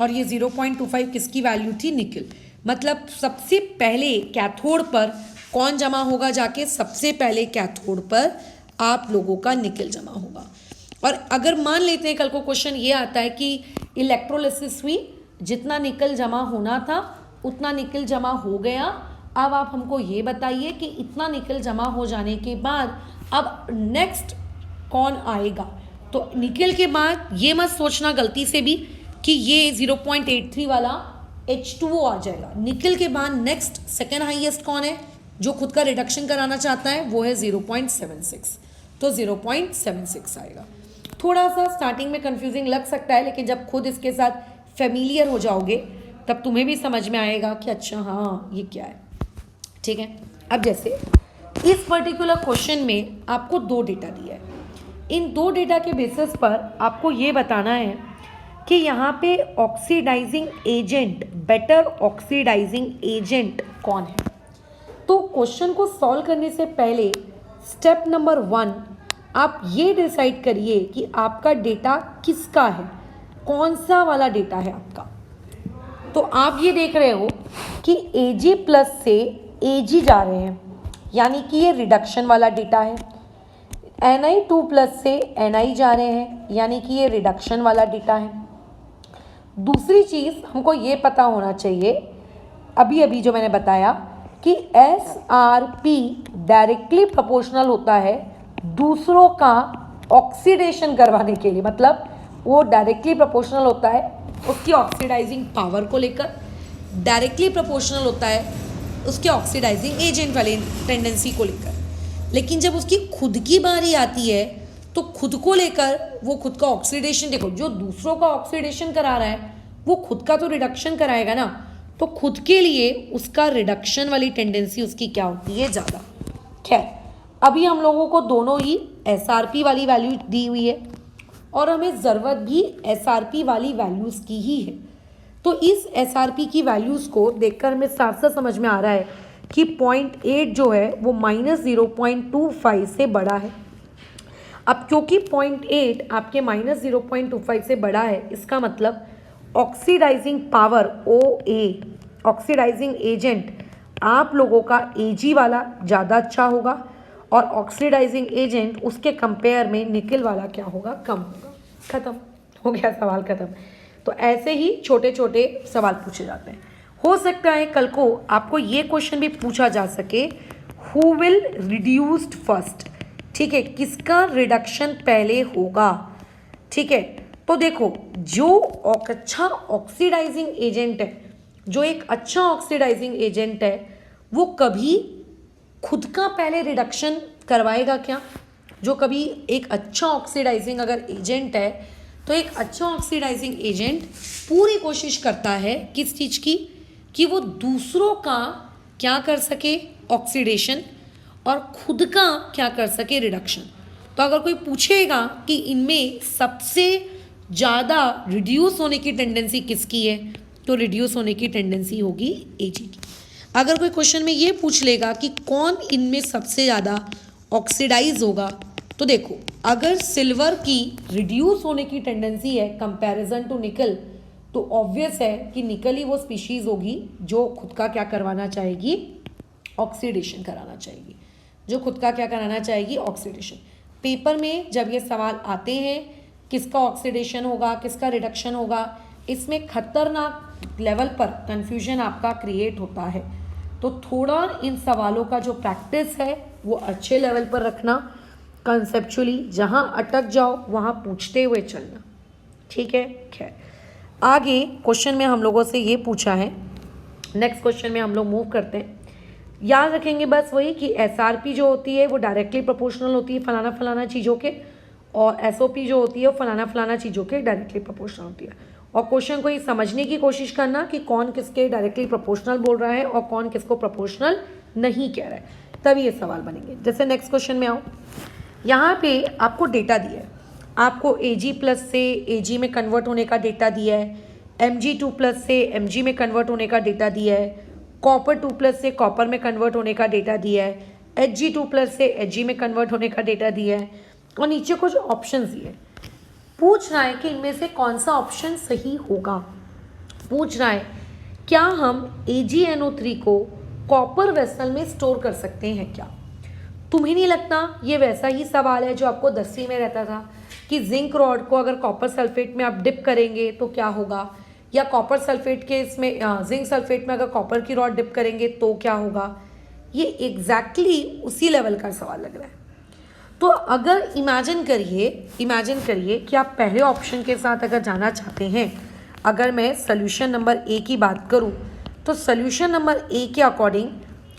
और ये 0.25 किसकी वैल्यू थी, निकल। मतलब सबसे पहले कैथोड पर कौन जमा होगा, जाके सबसे पहले कैथोड पर आप लोगों का निकल जमा होगा। और अगर मान लेते हैं कल को क्वेश्चन ये आता है कि इलेक्ट्रोलिसिस हुई, जितना निकल जमा होना था उतना निकल जमा हो गया, अब आप हमको ये बताइए कि इतना निकल जमा हो जाने के बाद अब नेक्स्ट कौन आएगा। तो निकल के बाद ये मत सोचना गलती से भी कि ये 0.83 वाला H2O आ जाएगा। निकल के बाद नेक्स्ट सेकेंड हाईएस्ट कौन है जो खुद का रिडक्शन कराना चाहता है, वो है 0.76। तो 0.76 आएगा। थोड़ा सा स्टार्टिंग में कंफ्यूजिंग लग सकता है, लेकिन जब खुद इसके साथ फेमिलियर हो जाओगे तब तुम्हें भी समझ में आएगा कि अच्छा हाँ ये क्या है, ठीक है। अब जैसे इस पर्टिकुलर क्वेश्चन में आपको 2 डेटा दिया है, इन 2 डेटा के बेसिस पर आपको ये बताना है कि यहाँ पे oxidising agent, better oxidising agent कौन है। तो क्वेश्चन को सॉल्व करने से पहले स्टेप नंबर 1 आप ये डिसाइड करिए कि आपका डेटा किसका है, कौन सा वाला डेटा है आपका। तो आप ये देख रहे हो कि Ag प्लस से Ag जा रहे हैं, यानी कि ये रिडक्शन वाला डेटा है। Ni2 प्लस से Ni जा रहे हैं, यानी कि ये रिडक्शन वाला डेटा है। दूसरी चीज़ हमको ये पता होना चाहिए, अभी अभी जो मैंने बताया कि SRP डायरेक्टली प्रोपोर्शनल होता है दूसरों का ऑक्सीडेशन करवाने के लिए, मतलब वो डायरेक्टली प्रोपोर्शनल होता है उसकी ऑक्सीडाइजिंग पावर को लेकर, डायरेक्टली प्रोपोर्शनल होता है उसके ऑक्सीडाइजिंग एजेंट वाले टेंडेंसी को लेकर। लेकिन जब उसकी खुद की बारी आती है तो खुद को लेकर वो खुद का ऑक्सीडेशन, देखो जो दूसरों का ऑक्सीडेशन करा रहा है वो खुद का तो रिडक्शन कराएगा ना, तो खुद के लिए उसका रिडक्शन वाली टेंडेंसी उसकी क्या होती है, ज़्यादा। खैर, अभी हम लोगों को दोनों ही SRP वाली वैल्यू दी हुई है और हमें ज़रूरत भी SRP वाली वैल्यूज़ की ही है। तो इस SRP की वैल्यूज़ को देखकर हमें साफ साफ समझ में आ रहा है कि 0.8 जो है वो -0.25 से बड़ा है। अब क्योंकि 0.8 आपके -0.25 से बड़ा है, इसका मतलब oxidising power OA, oxidising agent आप लोगों का Ag वाला ज़्यादा अच्छा होगा और ऑक्सीडाइजिंग एजेंट उसके कंपेयर में निकल वाला क्या होगा, कम होगा। खत्म हो गया, सवाल खत्म। तो ऐसे ही छोटे छोटे सवाल पूछे जाते हैं। हो सकता है कल को आपको ये क्वेश्चन भी पूछा जा सके, हु विल रिड्यूस्ड फर्स्ट, ठीक है, किसका रिडक्शन पहले होगा। ठीक है, तो देखो जो अच्छा ऑक्सीडाइजिंग एजेंट है, जो एक अच्छा ऑक्सीडाइजिंग एजेंट है, वो कभी खुद का पहले रिडक्शन करवाएगा क्या। जो कभी एक अच्छा ऑक्सीडाइजिंग अगर एजेंट है तो एक अच्छा ऑक्सीडाइजिंग एजेंट पूरी कोशिश करता है किस चीज़ की, कि वो दूसरों का क्या कर सके, ऑक्सीडेशन, और खुद का क्या कर सके, रिडक्शन। तो अगर कोई पूछेगा कि इनमें सबसे ज़्यादा रिड्यूस होने की टेंडेंसी किसकी है, तो रिड्यूस होने की टेंडेंसी होगी Ag की। अगर कोई क्वेश्चन में ये पूछ लेगा कि कौन इनमें सबसे ज़्यादा ऑक्सीडाइज होगा, तो देखो अगर सिल्वर की रिड्यूस होने की टेंडेंसी है कंपैरिजन टू निकल, तो ऑब्वियस है कि निकल ही वो स्पीशीज़ होगी जो खुद का क्या करवाना चाहेगी, ऑक्सीडेशन कराना चाहेगी, जो खुद का क्या कराना चाहेगी, ऑक्सीडेशन। पेपर में जब ये सवाल आते हैं किसका ऑक्सीडेशन होगा, किसका रिडक्शन होगा, इसमें खतरनाक लेवल पर कन्फ्यूजन आपका क्रिएट होता है। तो थोड़ा इन सवालों का जो प्रैक्टिस है वो अच्छे लेवल पर रखना, कंसेप्चुअली जहाँ अटक जाओ वहाँ पूछते हुए चलना, ठीक है। खैर, आगे क्वेश्चन में हम लोगों से ये पूछा है, नेक्स्ट क्वेश्चन में हम लोग मूव करते हैं। याद रखेंगे बस वही कि SRP जो होती है वो डायरेक्टली प्रोपोर्शनल होती है फलाना फलाना चीज़ों के, और SOP जो होती है वो फलाना फलाना चीज़ों के डायरेक्टली प्रोपोर्शनल होती है। और क्वेश्चन को ये समझने की कोशिश करना कि कौन किसके डायरेक्टली प्रोपोर्शनल बोल रहा है और कौन किसको प्रोपोर्शनल नहीं कह रहा है, तभी ये सवाल बनेंगे। जैसे नेक्स्ट क्वेश्चन में आओ, यहाँ पे आपको डेटा दिया है, आपको Ag प्लस से Ag में कन्वर्ट होने का डेटा दिया है, Mg2 प्लस से Mg में कन्वर्ट होने का डेटा दिया है, कॉपर 2 प्लस से कॉपर में कन्वर्ट होने का डेटा दिया है, Hg2 प्लस से Hg में कन्वर्ट होने का डेटा दिया है, और नीचे कुछ ऑप्शंस दिए हैं। पूछ रहा है कि इनमें से कौन सा ऑप्शन सही होगा। पूछ रहा है क्या हम AgNO3 को कॉपर वेसल में स्टोर कर सकते हैं क्या। तुम्हें नहीं लगता ये वैसा ही सवाल है जो आपको 10वीं में रहता था कि जिंक रॉड को अगर कॉपर सल्फेट में आप डिप करेंगे तो क्या होगा, या कॉपर सल्फेट के इसमें जिंक सल्फेट में अगर कॉपर की रॉड डिप करेंगे तो क्या होगा। ये एग्जैक्टली उसी लेवल का सवाल लग रहा है। तो अगर इमेजिन करिए कि आप पहले ऑप्शन के साथ अगर जाना चाहते हैं, अगर मैं सोल्यूशन नंबर A की बात करूं, तो सोल्यूशन नंबर A के अकॉर्डिंग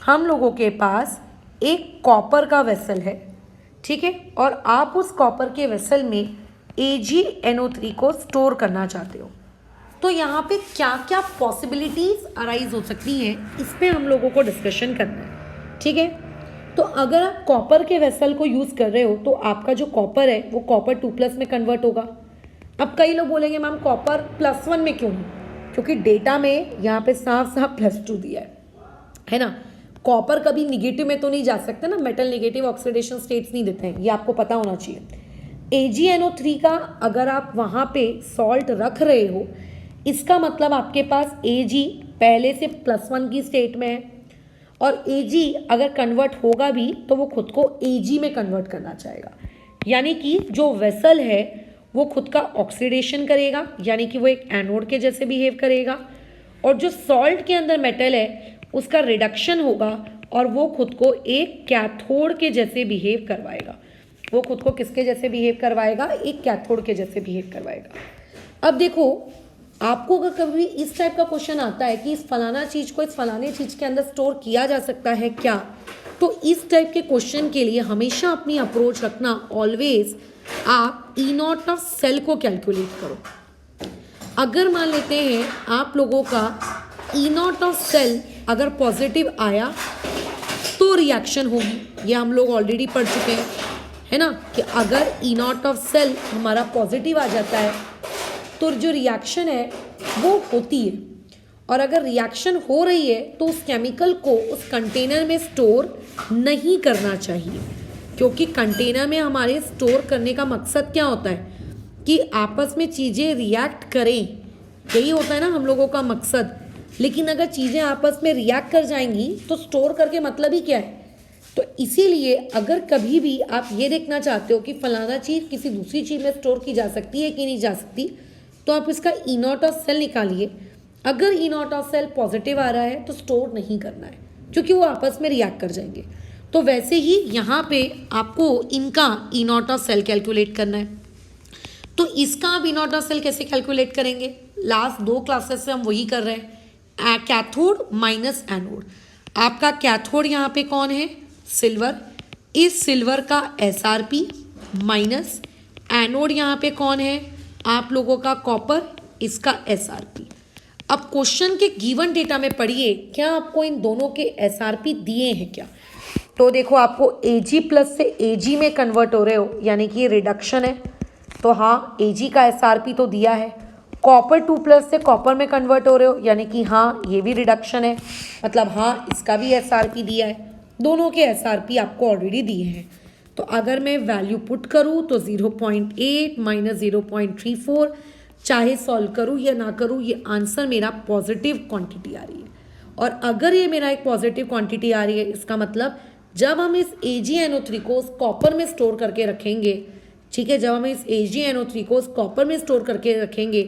हम लोगों के पास एक कॉपर का वेसल है, ठीक है, और आप उस कॉपर के वेसल में AgNO3 को स्टोर करना चाहते हो। तो यहाँ पे क्या क्या पॉसिबिलिटीज़ अराइज हो सकती हैं, इस पर हम लोगों को डिस्कशन करना है, ठीक है। तो अगर आप कॉपर के वेसल को यूज़ कर रहे हो तो आपका जो कॉपर है वो कॉपर 2+ में कन्वर्ट होगा। अब कई लोग बोलेंगे मैम कॉपर +1 में क्यों, क्योंकि डेटा में यहाँ पे साफ साफ +2 दिया है ना। कॉपर कभी निगेटिव में तो नहीं जा सकता ना, मेटल नेगेटिव ऑक्सीडेशन स्टेट्स नहीं देते हैं, ये आपको पता होना चाहिए। AgNO3 का अगर आप वहाँ पे सॉल्ट रख रहे हो, इसका मतलब आपके पास Ag पहले से +1 की स्टेट में है, और Ag अगर कन्वर्ट होगा भी तो वो खुद को Ag में कन्वर्ट करना चाहेगा, यानी कि जो वेसल है वो खुद का ऑक्सीडेशन करेगा, यानी कि वो एक एनोड के जैसे बिहेव करेगा, और जो सॉल्ट के अंदर मेटल है उसका रिडक्शन होगा और वो खुद को एक कैथोड के जैसे बिहेव करवाएगा। वो खुद को किसके जैसे बिहेव करवाएगा? एक कैथोड के जैसे बिहेव करवाएगा। अब देखो, आपको अगर कभी इस टाइप का क्वेश्चन आता है कि इस फलाना चीज़ को इस फलाने चीज़ के अंदर स्टोर किया जा सकता है क्या, तो इस टाइप के क्वेश्चन के लिए हमेशा अपनी अप्रोच रखना, ऑलवेज आप E0 ऑफ सेल को कैलकुलेट करो। अगर मान लेते हैं आप लोगों का E0 ऑफ सेल अगर पॉजिटिव आया तो रिएक्शन होगी, ये हम लोग ऑलरेडी पढ़ चुके हैं, है ना, कि अगर E0 ऑफ सेल हमारा पॉजिटिव आ जाता है तो जो रिएक्शन है वो होती है, और अगर रिएक्शन हो रही है तो उस केमिकल को उस कंटेनर में स्टोर नहीं करना चाहिए, क्योंकि कंटेनर में हमारे स्टोर करने का मकसद क्या होता है कि आपस में चीज़ें रिएक्ट करें, यही होता है ना हम लोगों का मकसद। लेकिन अगर चीज़ें आपस में रिएक्ट कर जाएंगी तो स्टोर करके मतलब ही क्या है। तो इसीलिए अगर कभी भी आप ये देखना चाहते हो कि फलाना चीज़ किसी दूसरी चीज़ में स्टोर की जा सकती है कि नहीं जा सकती, तो आप इसका E0 ऑफ सेल निकालिए। अगर E0 ऑफ सेल पॉजिटिव आ रहा है तो स्टोर नहीं करना है, क्योंकि वो आपस में रिएक्ट कर जाएंगे। तो वैसे ही यहाँ पे आपको इनका E0 ऑफ सेल कैलकुलेट करना है। तो इसका आप E0 ऑफ सेल कैसे कैलकुलेट करेंगे? लास्ट 2 क्लासेस से हम वही कर रहे हैं, कैथोड माइनस एनोड। आपका कैथोड यहाँ पे कौन है? सिल्वर। इस सिल्वर का SRP माइनस एनोड यहाँ पे कौन है? आप लोगों का कॉपर, इसका SRP। अब क्वेश्चन के गिवन डेटा में पढ़िए, क्या आपको इन दोनों के SRP दिए हैं क्या? तो देखो, आपको Ag प्लस से Ag में कन्वर्ट हो रहे हो, यानी कि ये रिडक्शन है, तो हाँ Ag का SRP तो दिया है। कॉपर 2 प्लस से कॉपर में कन्वर्ट हो रहे हो, यानी कि हाँ ये भी रिडक्शन है, मतलब हाँ इसका भी SRP दिया है। दोनों के SRP आपको ऑलरेडी दिए हैं। तो अगर मैं वैल्यू पुट करूँ तो 0.8 माइनस 0.34, चाहे सॉल्व करूँ या ना करूँ, ये आंसर मेरा पॉजिटिव क्वांटिटी आ रही है। और अगर ये मेरा एक पॉजिटिव क्वांटिटी आ रही है, इसका मतलब जब हम इस AgNO3 को उस कॉपर में स्टोर करके रखेंगे, ठीक है, जब हम इस AgNO3 को उस कॉपर में स्टोर करके रखेंगे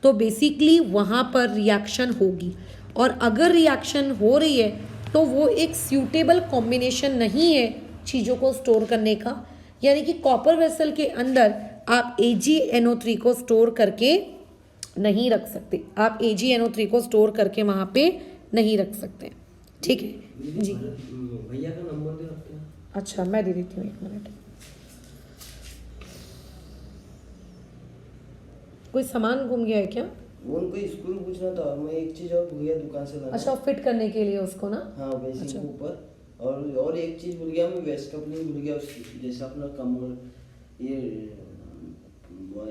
तो बेसिकली वहाँ पर रिएक्शन होगी, और अगर रिएक्शन हो रही है तो वो एक सूटेबल कॉम्बिनेशन नहीं है चीज़ों को स्टोर करने का, यानी कि कॉपर वेसल के अंदर आप AgNO3 को स्टोर करके नहीं रख सकते, आप AgNO3 को स्टोर करके वहाँ पे नहीं रख सकते, ठीक है जी। भैया का नंबर दे सकते हैं? अच्छा, मैं दे देती हूँ, 1 मिनट। कोई सामान गुम गया है क्या? वो उनको स्कूल पूछना था, मैं एक चीज और भूल गया दुकान से लाना। अच्छा, फिट करने के लिए उसको ना? हाँ, बेसिक अच्छा। के ऊपर। और एक चीज भूल गया मैं, वेस्ट कपलिंग भूल गया उसकी, जैसे अपना कमर ये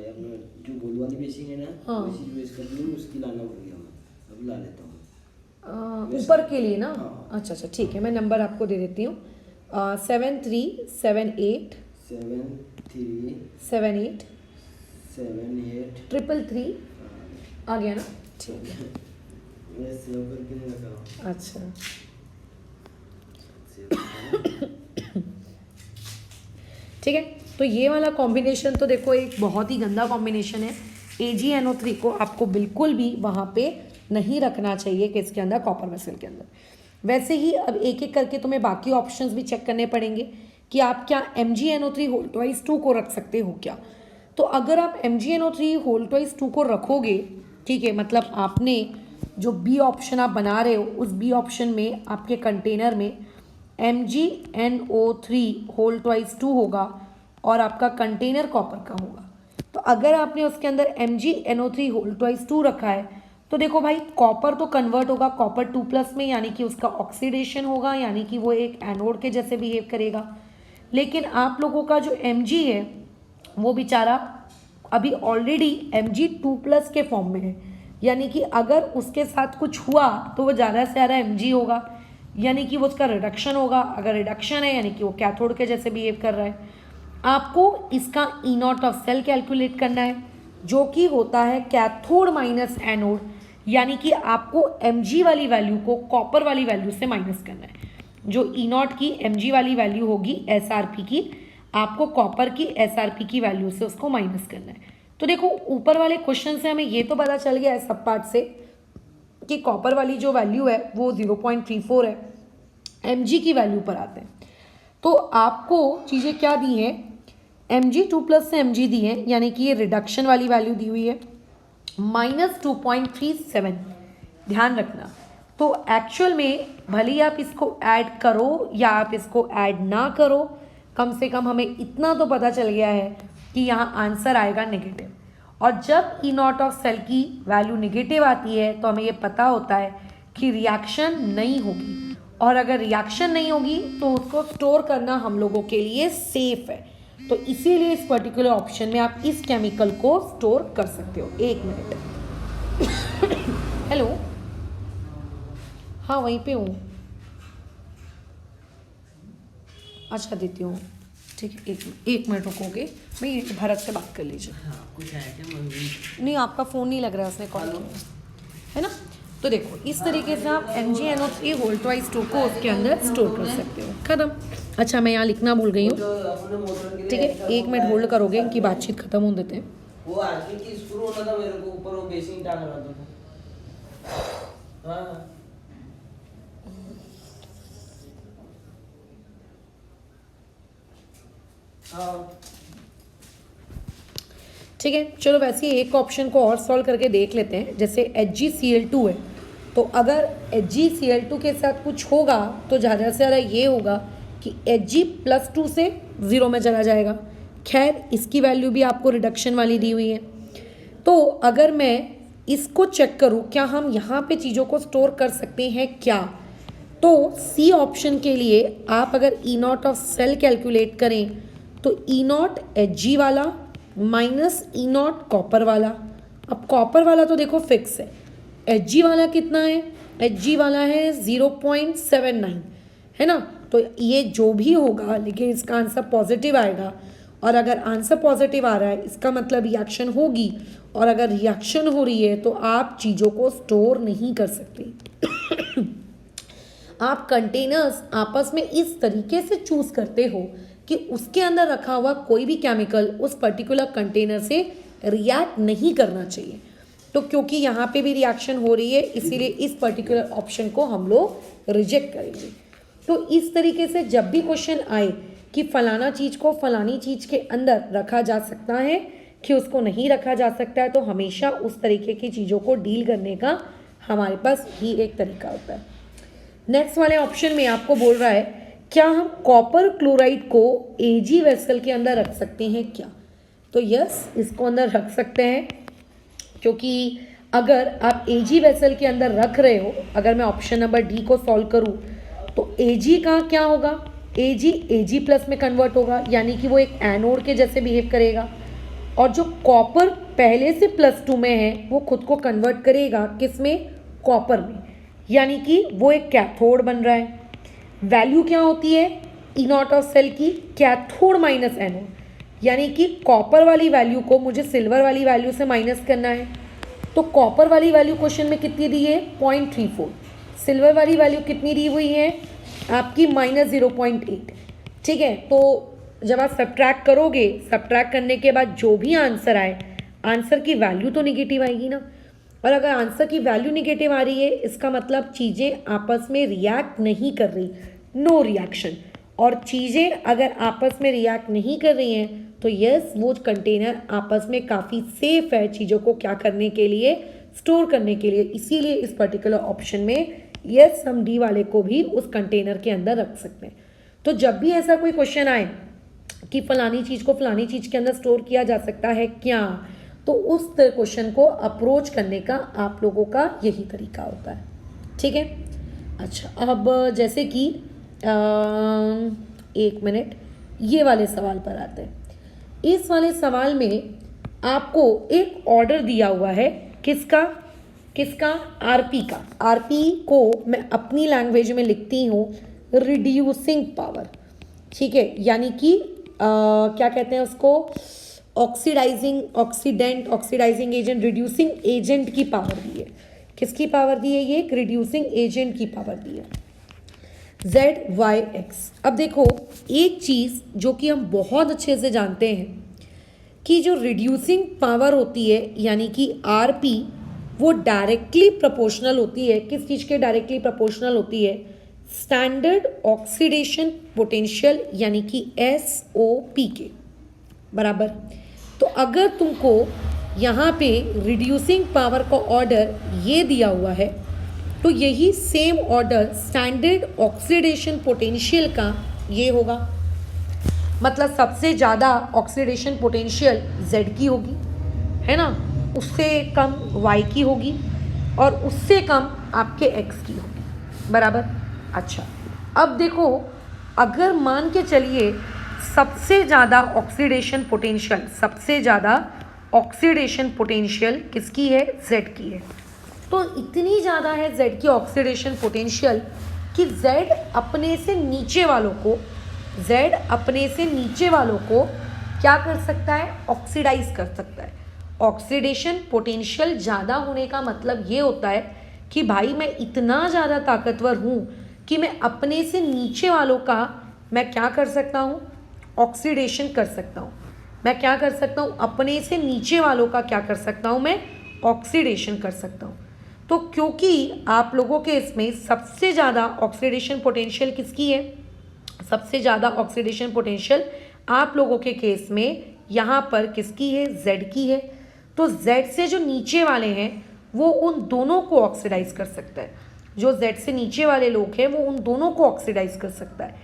अपना जो गोल वाली बेसिंग है ना, हाँ, वैसी जो वेस्ट कपलिंग उसकी लाना भूल गया मैं, अभी ला लेता हूँ ऊपर के लिए ना? हाँ। अच्छा अच्छा, ठीक है, मैं नंबर आपको दे देती हूँ, 7378 78 78 333 आ गया ना? ठीक है, मैं सेव करके नहीं रखा। अच्छा ठीक है। तो ये वाला कॉम्बिनेशन तो देखो एक बहुत ही गंदा कॉम्बिनेशन है। AgNO3 को आपको बिल्कुल भी वहाँ पे नहीं रखना चाहिए कि इसके अंदर, कॉपर वेसल के अंदर। वैसे ही अब एक एक करके तुम्हें बाकी ऑप्शंस भी चेक करने पड़ेंगे कि आप क्या MgNO3 होल ट्वाइस 2 को रख सकते हो क्या। तो अगर आप MgNO3 होल ट्वाइस 2 को रखोगे, ठीक है, मतलब आपने जो बी ऑप्शन आप बना रहे हो उस बी ऑप्शन में आपके कंटेनर में MgNO3 होल ट्वाइस 2 होगा और आपका कंटेनर कॉपर का होगा। तो अगर आपने उसके अंदर MgNO3 होल ट्वाइस 2 रखा है तो देखो भाई, कॉपर तो कन्वर्ट होगा कॉपर 2 प्लस में, यानी कि उसका ऑक्सीडेशन होगा, यानी कि वो एक एनोड के जैसे बिहेव करेगा। लेकिन आप लोगों का जो Mg है वो बेचारा अभी ऑलरेडी Mg2 प्लस के फॉर्म में है, यानी कि अगर उसके साथ कुछ हुआ तो वो ज़्यादा से ज़्यादा Mg होगा, यानी कि वो उसका रिडक्शन होगा, अगर रिडक्शन है यानी कि वो कैथोड के जैसे बिहेव कर रहा है। आपको इसका ई नॉट ऑफ सेल कैलकुलेट करना है जो कि होता है कैथोड माइनस एनोड, यानी कि आपको mg वाली वैल्यू को कॉपर वाली वैल्यू से माइनस करना है। जो ई नॉट की mg वाली वैल्यू होगी SRP की, आपको कॉपर की SRP की वैल्यू से उसको माइनस करना है। तो देखो ऊपर वाले क्वेश्चन से हमें ये तो पता चल गया है सब पार्ट से कि कॉपर वाली जो वैल्यू है वो 0.34 है, mg की वैल्यू पर आते हैं। तो आपको चीज़ें क्या दी हैं, Mg2+ से mg दी है, यानी कि ये रिडक्शन वाली वैल्यू दी हुई है -2.37। ध्यान रखना, तो एक्चुअल में भले ही आप इसको ऐड करो या आप इसको ऐड ना करो, कम से कम हमें इतना तो पता चल गया है कि यहाँ आंसर आएगा नेगेटिव। और जब ई नॉट ऑफ सेल की वैल्यू नेगेटिव आती है तो हमें ये पता होता है कि रिएक्शन नहीं होगी, और अगर रिएक्शन नहीं होगी तो उसको स्टोर करना हम लोगों के लिए सेफ है। तो इसीलिए इस पर्टिकुलर ऑप्शन में आप इस केमिकल को स्टोर कर सकते हो। 1 मिनट। हेलो, हाँ वहीं पे हूँ, अच्छा देती हूँ, ठीक है। एक मिनट रुकोगे, मैं भरत से बात कर लीजिए। हाँ, कुछ आया क्या? नहीं, आपका फ़ोन नहीं लग रहा है, उसने कॉल किया है ना। तो देखो इस तरीके से आप MgNO3 होल ट्वाइस 2 को उसके अंदर स्टोर कर सकते हो। खत्म। अच्छा, मैं यहाँ लिखना भूल गई हूँ, ठीक है। 1 मिनट होल्ड करोगे, इनकी बातचीत खत्म होने देते हैं। वो आरके की स्क्रू होना था मेरे को, ऊपर वो बेसिंग टांग रहा था। हाँ हाँ ठीक है, चलो वैसे ही एक ऑप्शन को और सॉल्व करके देख लेते हैं। जैसे HgCl2 है, तो अगर HgCl2 के साथ कुछ होगा तो ज़्यादा से ज़्यादा ये होगा कि Hg+2 से 0 में चला जाएगा। खैर, इसकी वैल्यू भी आपको रिडक्शन वाली दी हुई है। तो अगर मैं इसको चेक करूँ, क्या हम यहाँ पे चीज़ों को स्टोर कर सकते हैं क्या, तो सी ऑप्शन के लिए आप अगर ई नॉट ऑफ सेल कैलकुलेट करें तो ई नॉट Hg वाला माइनस ई नॉट कॉपर वाला। अब कॉपर वाला तो देखो फिक्स है, Hg वाला कितना है, Hg वाला है 0.79, है ना। तो ये जो भी होगा, लेकिन इसका आंसर पॉजिटिव आएगा, और अगर आंसर पॉजिटिव आ रहा है इसका मतलब रिएक्शन होगी, और अगर रिएक्शन हो रही है तो आप चीज़ों को स्टोर नहीं कर सकते। आप कंटेनर्स आपस में इस तरीके से चूज करते हो कि उसके अंदर रखा हुआ कोई भी केमिकल उस पर्टिकुलर कंटेनर से रिएक्ट नहीं करना चाहिए। तो क्योंकि यहाँ पे भी रिएक्शन हो रही है, इसीलिए इस पर्टिकुलर ऑप्शन को हम लोग रिजेक्ट करेंगे। तो इस तरीके से जब भी क्वेश्चन आए कि फलाना चीज़ को फलानी चीज़ के अंदर रखा जा सकता है कि उसको नहीं रखा जा सकता है, तो हमेशा उस तरीके की चीज़ों को डील करने का हमारे पास ही एक तरीका होता है। नेक्स्ट वाले ऑप्शन में आपको बोल रहा है क्या हम कॉपर क्लोराइड को एजी वेसल के अंदर रख सकते हैं क्या, तो यस, इसको अंदर रख सकते हैं, क्योंकि अगर आप एजी वेसल के अंदर रख रहे हो, अगर मैं ऑप्शन नंबर डी को सॉल्व करूं तो एजी का क्या होगा, एजी प्लस में कन्वर्ट होगा, यानी कि वो एक एनोड के जैसे बिहेव करेगा, और जो कॉपर पहले से +2 में है वो खुद को कन्वर्ट करेगा किस में, कॉपर में, यानी कि वो एक कैथोड बन रहा है। वैल्यू क्या होती है ई नॉट ऑफ सेल की, कैथोड माइनस एनोड, यानी कि कॉपर वाली वैल्यू को मुझे सिल्वर वाली वैल्यू से माइनस करना है। तो कॉपर वाली वैल्यू क्वेश्चन में कितनी दी है, 0.34, सिल्वर वाली वैल्यू कितनी दी हुई है आपकी, -0.8, ठीक है। तो जब आप सब्ट्रैक्ट करोगे, सब्ट्रैक्ट करने के बाद जो भी आंसर आए, आंसर की वैल्यू तो निगेटिव आएगी ना, और अगर आंसर की वैल्यू निगेटिव आ रही है इसका मतलब चीज़ें आपस में रिएक्ट नहीं कर रही, नो रिएक्शन। और चीज़ें अगर आपस में रिएक्ट नहीं कर रही हैं तो यस, वो कंटेनर आपस में काफ़ी सेफ है चीज़ों को क्या करने के लिए, स्टोर करने के लिए। इसीलिए इस पर्टिकुलर ऑप्शन में यस, हम डी वाले को भी उस कंटेनर के अंदर रख सकते हैं। तो जब भी ऐसा कोई क्वेश्चन आए कि फलानी चीज़ को फलानी चीज़ के अंदर स्टोर किया जा सकता है क्या, तो उस क्वेश्चन को अप्रोच करने का आप लोगों का यही तरीका होता है, ठीक है। अच्छा, अब जैसे कि 1 मिनट, ये वाले सवाल पर आते हैं। इस वाले सवाल में आपको एक ऑर्डर दिया हुआ है, किसका, किसका? आरपी का। आरपी को मैं अपनी लैंग्वेज में लिखती हूँ रिड्यूसिंग पावर, ठीक है, यानी कि क्या कहते हैं उसको, oxidising, oxidant, oxidising agent, reducing agent की पावर दी है। किसकी पावर दी है? ये एक रिड्यूसिंग एजेंट की पावर दी है। ZYX। अब देखो एक चीज़ जो कि हम बहुत अच्छे से जानते हैं कि जो रिड्यूसिंग पावर होती है यानी कि आरपी, वो डायरेक्टली प्रोपोर्शनल होती है। किस चीज़ के डायरेक्टली प्रोपोर्शनल होती है? स्टैंडर्ड ऑक्सीडेशन पोटेंशियल यानी कि SOP के बराबर। तो अगर तुमको यहाँ पे रिड्यूसिंग पावर का ऑर्डर ये दिया हुआ है तो यही same order standard oxidation potential का ये होगा। मतलब सबसे ज़्यादा ऑक्सीडेशन पोटेंशियल Z की होगी, है ना, उससे कम Y की होगी और उससे कम आपके X की होगी, बराबर। अच्छा, अब देखो अगर मान के चलिए सबसे ज़्यादा ऑक्सीडेशन पोटेंशियल, सबसे ज़्यादा ऑक्सीडेशन पोटेंशियल किसकी है? Z की है। तो इतनी ज़्यादा है Z की ऑक्सीडेशन पोटेंशियल कि Z अपने से नीचे वालों को क्या कर सकता है? ऑक्सीडाइज कर सकता है। ऑक्सीडेशन पोटेंशियल ज़्यादा होने का मतलब ये होता है कि भाई मैं इतना ज़्यादा ताकतवर हूँ कि मैं अपने से नीचे वालों का मैं क्या कर सकता हूँ? ऑक्सीडेशन कर सकता हूँ। मैं क्या कर सकता हूँ? अपने से नीचे वालों का क्या कर सकता हूँ? मैं ऑक्सीडेशन कर सकता हूँ। तो क्योंकि आप लोगों के इसमें सबसे ज़्यादा ऑक्सीडेशन पोटेंशियल किसकी है? सबसे ज़्यादा ऑक्सीडेशन पोटेंशियल आप लोगों के केस में यहाँ पर किसकी है? Z की है। तो Z से जो नीचे वाले हैं वो उन दोनों को ऑक्सीडाइज कर सकता है। जो Z से नीचे वाले लोग हैं वो उन दोनों को ऑक्सीडाइज कर सकता है।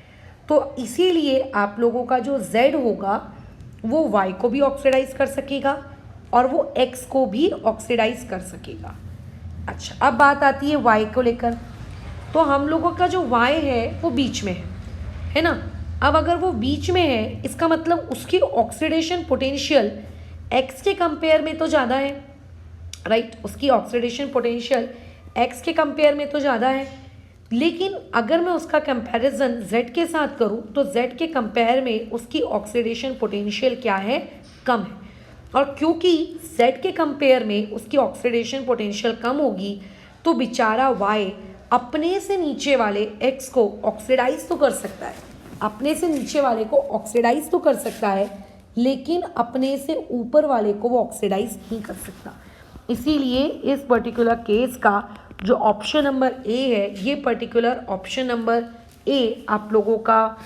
तो इसीलिए आप लोगों का जो Z होगा वो Y को भी ऑक्सीडाइज कर सकेगा और वो X को भी ऑक्सीडाइज कर सकेगा। अच्छा, अब बात आती है Y को लेकर। तो हम लोगों का जो Y है वो बीच में है ना। अब अगर वो बीच में है इसका मतलब उसकी ऑक्सीडेशन पोटेंशियल X के कंपेयर में तो ज़्यादा है, राइट। उसकी ऑक्सीडेशन पोटेंशियल X के कंपेयर में तो ज़्यादा है, लेकिन अगर मैं उसका कंपैरिजन Z के साथ करूँ तो Z के कंपेयर में उसकी ऑक्सीडेशन पोटेंशियल क्या है? कम है। और क्योंकि Z के कंपेयर में उसकी ऑक्सीडेशन पोटेंशियल कम होगी तो बेचारा Y अपने से नीचे वाले X को ऑक्सीडाइज तो कर सकता है, अपने से नीचे वाले को ऑक्सीडाइज तो कर सकता है, लेकिन अपने से ऊपर वाले को वो ऑक्सीडाइज नहीं कर सकता। इसीलिए इस पर्टिकुलर केस का जो ऑप्शन नंबर ए है, ये पर्टिकुलर ऑप्शन नंबर ए आप लोगों का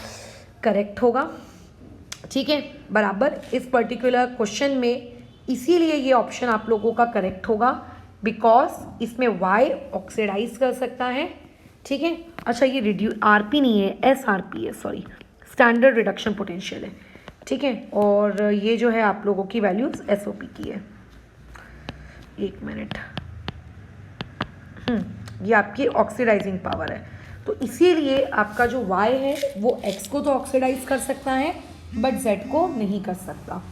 करेक्ट होगा, ठीक है, बराबर। इस पर्टिकुलर क्वेश्चन में इसीलिए ये ऑप्शन आप लोगों का करेक्ट होगा बिकॉज इसमें Y ऑक्सीडाइज कर सकता है, ठीक है। अच्छा, ये आरपी नहीं है, SRP है, सॉरी, स्टैंडर्ड रिडक्शन पोटेंशियल है, ठीक है। और ये जो है आप लोगों की वैल्यूज SOP की है। एक मिनट, ये आपकी ऑक्सीडाइजिंग पावर है। तो इसीलिए आपका जो Y है वो X को तो ऑक्सीडाइज कर सकता है बट Z को नहीं कर सकता,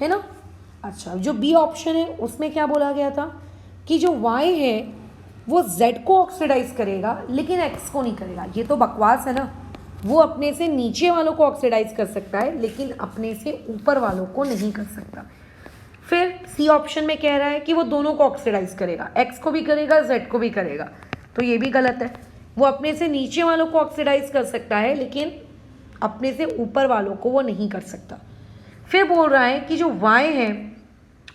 है ना। अच्छा, जो B ऑप्शन है उसमें क्या बोला गया था कि जो Y है वो Z को ऑक्सीडाइज करेगा लेकिन X को नहीं करेगा। ये तो बकवास है ना। वो अपने से नीचे वालों को ऑक्सीडाइज कर सकता है लेकिन अपने से ऊपर वालों को नहीं कर सकता। फिर C ऑप्शन में कह रहा है कि वो दोनों को ऑक्सीडाइज करेगा, X को भी करेगा, Z को भी करेगा, तो ये भी गलत है। वो अपने से नीचे वालों को ऑक्सीडाइज कर सकता है लेकिन अपने से ऊपर वालों को वो नहीं कर सकता। फिर बोल रहा है कि जो Y है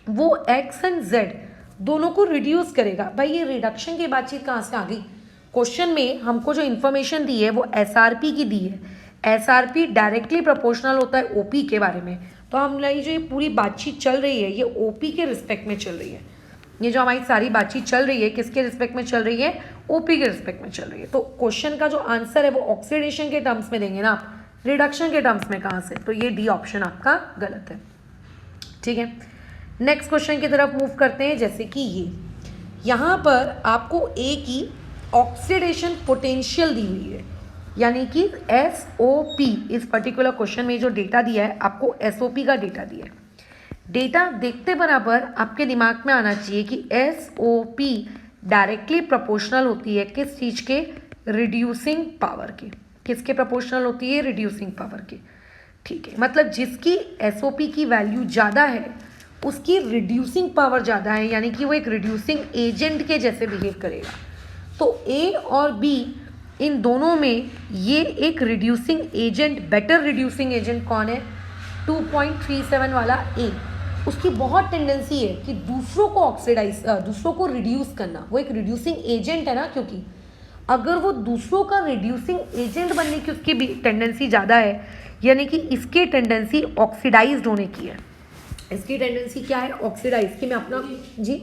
वो X एंड Z दोनों को रिड्यूस करेगा। भाई ये रिडक्शन की बातचीत कहाँ से आ गई? क्वेश्चन में हमको जो इन्फॉर्मेशन दी है वो SRP की दी है। SRP डायरेक्टली प्रोपोर्शनल होता है OP के बारे में। तो हमारी जो ये पूरी बातचीत चल रही है ये OP के रिस्पेक्ट में चल रही है। ये जो हमारी सारी बातचीत चल रही है किसके रिस्पेक्ट में चल रही है? OP के रिस्पेक्ट में चल रही है। तो क्वेश्चन का जो आंसर है वो ऑक्सीडेशन के टर्म्स में देंगे ना आप, रिडक्शन के टर्म्स में कहाँ से? तो ये डी ऑप्शन आपका गलत है, ठीक है। नेक्स्ट क्वेश्चन की तरफ मूव करते हैं। जैसे कि ये यहाँ पर आपको A की ऑक्सीडेशन पोटेंशियल दी हुई है, यानी कि SOP। इस पर्टिकुलर क्वेश्चन में जो डेटा दिया है आपको SOP का डेटा दिया है। डेटा देखते बराबर आपके दिमाग में आना चाहिए कि SOP डायरेक्टली प्रोपोर्शनल होती है किस चीज़ के, रिड्यूसिंग पावर के। किसके प्रोपोर्शनल होती है, रिड्यूसिंग पावर के। ठीक है, मतलब जिसकी एसओपी की वैल्यू ज़्यादा है उसकी रिड्यूसिंग पावर ज़्यादा है, यानी कि वो एक रिड्यूसिंग एजेंट के जैसे बिहेव करेगा। तो ए और बी इन दोनों में ये एक reducing agent, better reducing agent कौन है, 2.37 वाला ए। उसकी बहुत टेंडेंसी है कि दूसरों को दूसरों को रिड्यूस करना। वो एक रिड्यूसिंग एजेंट है ना, क्योंकि अगर वो दूसरों का रिड्यूसिंग एजेंट बनने की उसकी भी टेंडेंसी ज़्यादा है, यानी कि इसकी टेंडेंसी ऑक्सीडाइज्ड होने की है। इसकी टेंडेंसी क्या है, ऑक्सीडाइज की। मैं अपना जी जो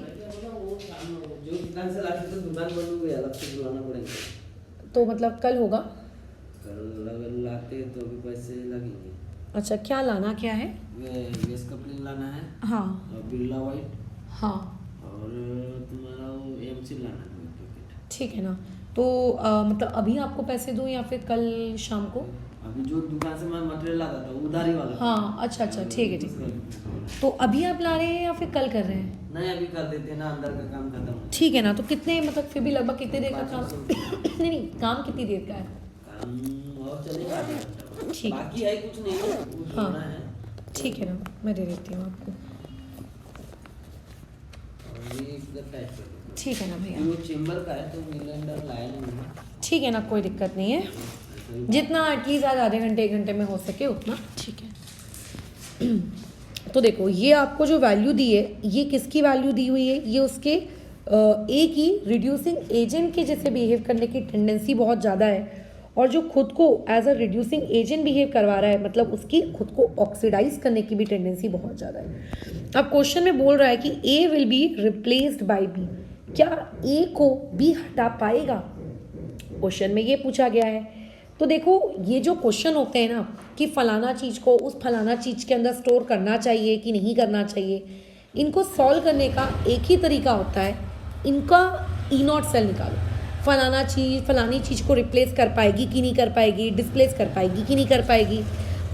दुकान से लाते तो दुकान बंद हो गया, अलग से बुलाना पड़ेगा। तो मतलब कल होगा, कल अगर लाते तो भी पैसे लगेंगे। अच्छा, क्या लाना क्या है, वेस्ट कपलिंग लाना है, हाँ और बिरला वाइट, हाँ और तुम्हारा वो एमसी लाना है पैकेट। ठीक है ना। तो मतलब अभी आपको पैसे दूँ या फिर कल शाम को? अभी जो दुकान से मैं मटेरियल लाता था उधारी वाला। हाँ अच्छा अच्छा, ठीक है ठीक है। तो अभी आप ला रहे हैं या फिर कल कर रहे हैं? नहीं, अभी कर देते हैं ना, अंदर का काम खत्म हो। ठीक है ना। तो कितने, मतलब फिर भी लगभग कितने देर का काम नहीं नहीं, काम कितनी देर का है? काम और चलेगा आधे घंटा। ठीक। बाकी है कुछ नहीं है, कुछ हाँ। होना है। ठीक है ना, मैं दे देती हूँ आपको। और ये इधर टाइट कर दो। ठीक है ना भैया, वो चेंबर का है तो मिलेंडर लाया नहीं है। ठीक है ना, कोई दिक्कत नहीं है। जितना एटलीस्ट आज आधे घंटे 1 घंटे में हो सके उतना ठीक है। तो देखो, ये आपको जो वैल्यू दी है, ये किसकी वैल्यू दी हुई है, ये उसके ए की रिड्यूसिंग एजेंट के जैसे बिहेव करने की टेंडेंसी बहुत ज़्यादा है, और जो खुद को as a reducing agent behave करवा रहा है, मतलब उसकी खुद को ऑक्सीडाइज करने की भी टेंडेंसी बहुत ज़्यादा है। अब क्वेश्चन में बोल रहा है कि A will be replaced by B. क्या ए को बी हटा पाएगा, क्वेश्चन में ये पूछा गया है। तो देखो, ये जो क्वेश्चन होते हैं ना कि फलाना चीज़ को उस फलाना चीज़ के अंदर स्टोर करना चाहिए कि नहीं करना चाहिए, इनको सॉल्व करने का एक ही तरीका होता है, इनका ई नॉट सेल निकालो। फलानी चीज़ को रिप्लेस कर पाएगी कि नहीं कर पाएगी, डिस्प्लेस कर पाएगी कि नहीं कर पाएगी,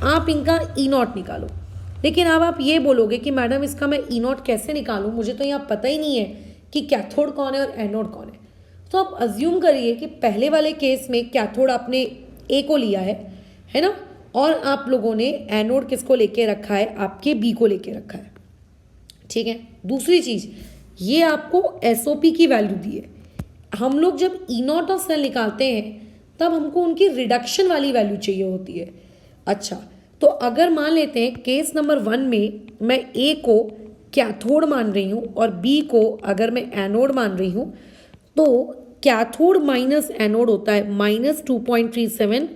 आप इनका ई नॉट निकालो। लेकिन अब आप ये बोलोगे कि मैडम इसका मैं ई नॉट कैसे निकालूँ, मुझे तो यहाँ पता ही नहीं है कि कैथोड कौन है और एनोड कौन है। तो आप अज्यूम करिए कि पहले वाले केस में कैथोड आपने ए को लिया है ना, और आप लोगों ने एनोड किसको लेके रखा है, आपके बी को लेके रखा है। ठीक है, दूसरी चीज़, ये आपको एसओपी की वैल्यू दी है। हम लोग जब ई नॉट ऑफ सेल निकालते हैं तब हमको उनकी रिडक्शन वाली वैल्यू चाहिए होती है। अच्छा, तो अगर मान लेते हैं केस नंबर 1 में मैं ए को कैथोड मान रही हूँ और बी को अगर मैं एनोड मान रही हूँ, तो कैथोड माइनस एनोड होता है -2.37